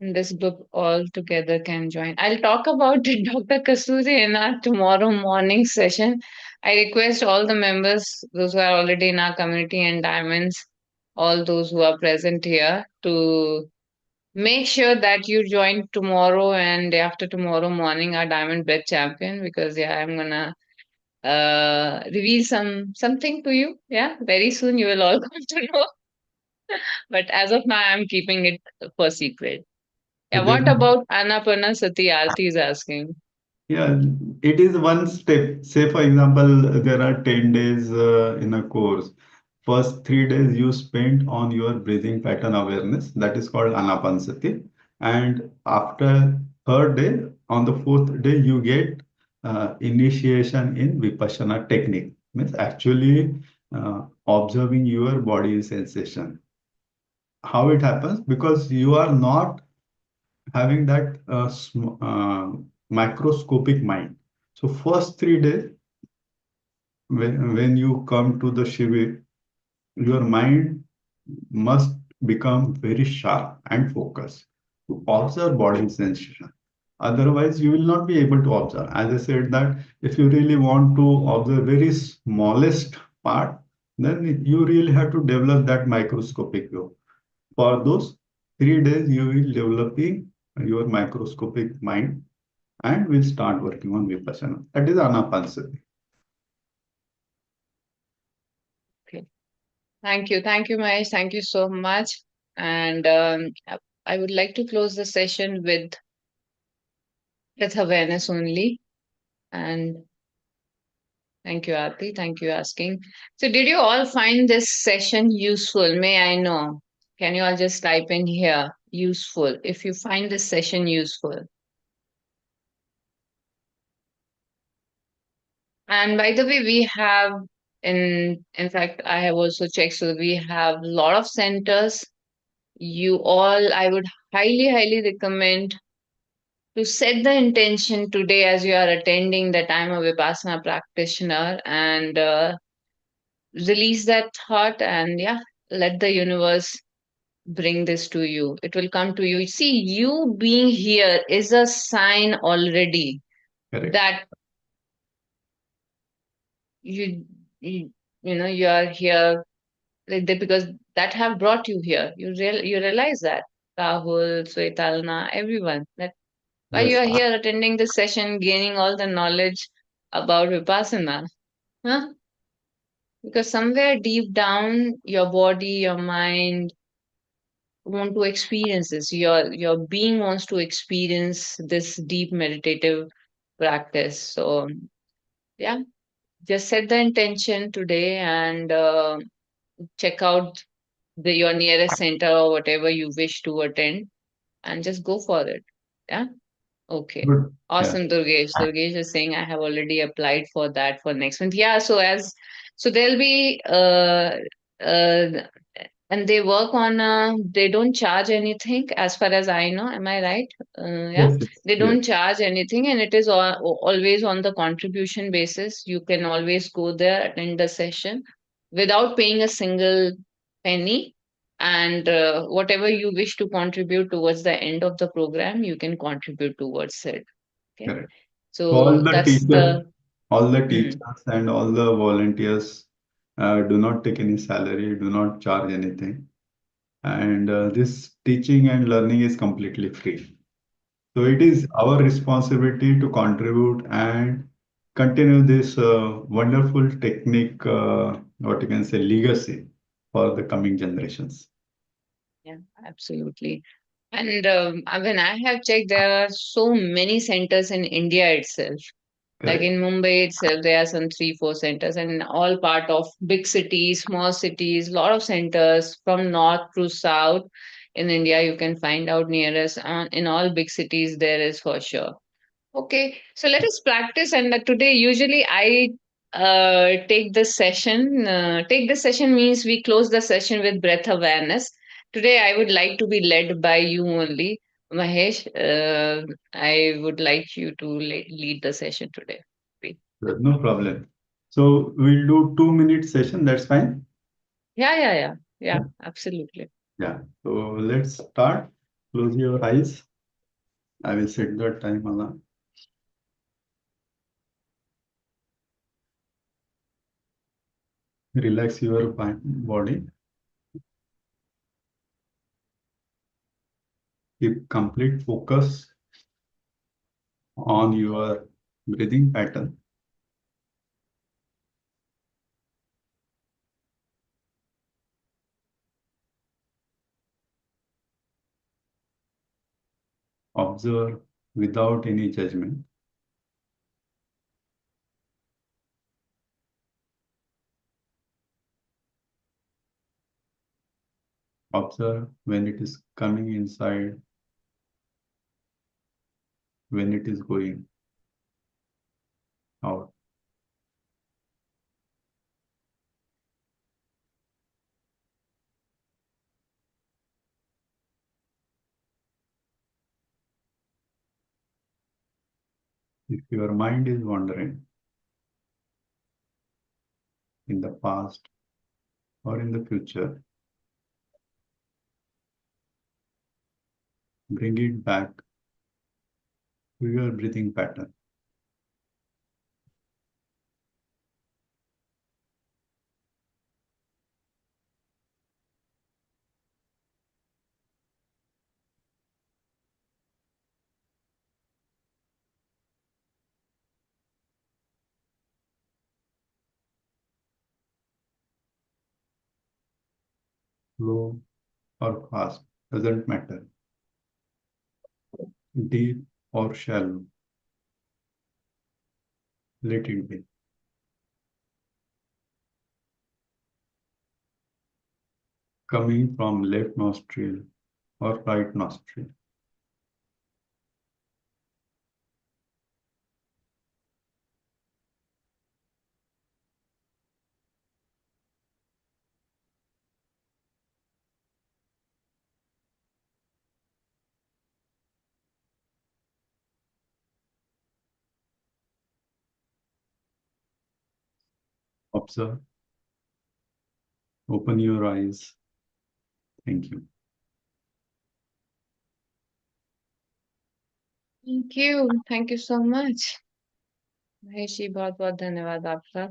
in this group all together can join. I'll talk about it, Dr. Kasturi, in our tomorrow morning session. I request all the members, those who are already in our community and diamonds, all those who are present here, to make sure that you join tomorrow and day after tomorrow morning our diamond bread champion, because yeah, I'm gonna reveal something to you. Yeah, very soon you will all come to know. But as of now, I'm keeping it for secret. So Yeah, there what are about Annapurna Satyarthi is asking? Yeah, it is one step. Say, for example, there are 10 days in a course. First 3 days you spend on your breathing pattern awareness. That is called Anapanasati. And after third day, on the fourth day, you get initiation in Vipassana technique. Means actually observing your body sensation. How it happens? Because you are not having that microscopic mind. So first 3 days, when you come to the Shivir, your mind must become very sharp and focused to observe body sensation. Otherwise, you will not be able to observe. As I said that if you really want to observe very smallest part, then you really have to develop that microscopic view. For those 3 days, you will developing your microscopic mind and we'll start working on Vipassana. That is Anapanasati. Okay. Thank you, Mahesh. Thank you so much. And I would like to close the session with awareness only. And thank you, Aarti. Thank you asking. So, did you all find this session useful? May I know? Can you all just type in here useful if you find this session useful? And by the way, we have in fact I have also checked, so we have a lot of centers. You all, I would highly recommend to set the intention today as you are attending that I'm a Vipassana practitioner, and release that thought, and yeah, let the universe bring this to you. It will come to you. See, you being here is a sign already Correct. that you you, you know you are here, like that, because that have brought you here. You realize that Rahul, Svetalna, everyone, that why you Yes. are here attending this session, gaining all the knowledge about Vipassana. Huh? Because somewhere deep down, your body, your mind want to experience this. Your being wants to experience this deep meditative. practice. So, yeah, just set the intention today and check out your nearest center or whatever you wish to attend and just go for it. Yeah. Okay. Good. Yeah. Awesome, Durgesh. Durgesh is saying I have already applied for that for next month. Yeah, so there'll be uh and they work on they don't charge anything as far as I know. Am I right? Yeah. Yes, yes, They yes. don't charge anything and it is always on the contribution basis. You can always go there, attend the session without paying a single penny. And whatever you wish to contribute towards the end of the program, you can contribute towards it. Okay. Correct. So So that's the all the mm, teachers and all the volunteers do not take any salary, do not charge anything. And this teaching and learning is completely free. So it is our responsibility to contribute and continue this wonderful technique, what you can say, legacy for the coming generations. yeah, absolutely. And when I have checked, there are so many centers in India itself. Like Correct. in Mumbai itself, there are some three, four centers, and all part of big cities, small cities, lot of centers from north to south in India. You can find out near us. In all big cities, there is for sure. Okay, so let us practice. And today, usually, I take this session. Take this session means we close the session with breath awareness. Today, I would like to be led by you only, Mahesh. I would like you to lead the session today. Please. No problem. So we'll do 2 minute session. That's fine. Yeah, absolutely. Yeah. So let's start. Close your eyes. I will set the time alarm. Relax your body. Keep complete focus on your breathing pattern. Observe without any judgment. Observe when it is coming inside, when it is going out. If your mind is wandering in the past or in the future, bring it back to your breathing pattern. Slow or fast, doesn't matter. Deep or shallow, let it be. Coming from left nostril or right nostril. Observe, open your eyes. Thank you. Thank you. Thank you so much. Mahesh ji बहुत बहुत धन्यवाद आपका.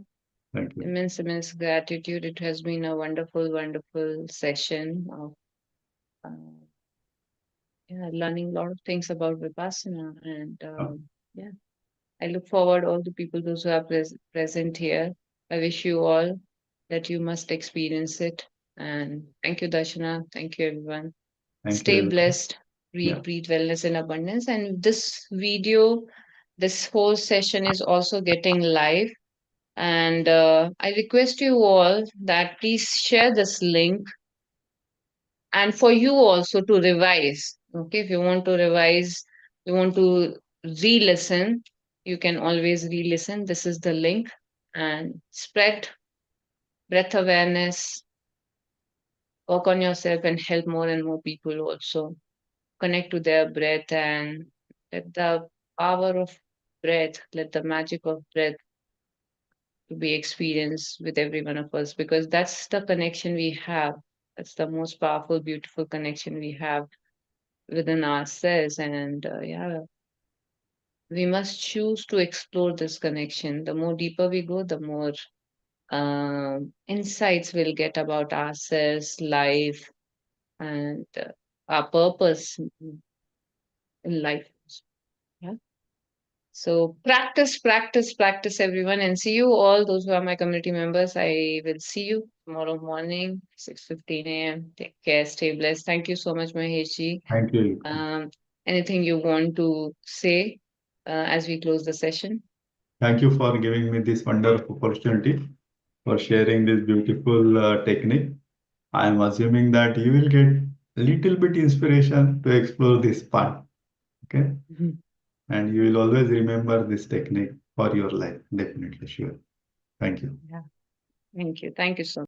Thank you. Immense gratitude. It has been a wonderful session of uh, yeah, learning a lot of things about Vipassana. And yeah, I look forward all the people those who are present here. I wish you all that you must experience it. And thank you, Darshana. Thank you, everyone. Thank you, Stay everyone. blessed. Yeah. Breathe wellness in abundance. And this video This whole session is also getting live. And I request you all that please share this link, and for you also to revise. Okay, if you want to revise, you want to re listen, you can always re listen. This is the link. And spread breath awareness, work on yourself, and help more and more people also connect to their breath, and let the power of breath, let the magic of breath to be experienced with every one of us, because that's the connection we have. That's the most powerful, beautiful connection we have within ourselves. And yeah, we must choose to explore this connection. The more deeper we go, the more insights we'll get about ourselves, life, and our purpose in life. Yeah. So practice, practice, practice, everyone, and see you all. Those who are my community members, I will see you tomorrow morning, 6:15 a.m. Take care, stay blessed. Thank you so much, Mahesh ji. Thank you. Um, anything you want to say as we close the session? Thank you for giving me this wonderful opportunity for sharing this beautiful technique. I am assuming that you will get a little bit inspiration to explore this part. Okay. Mhm. And you will always remember this technique for your life. Definitely, sure. Thank you. Yeah. Thank you. Thank you so much.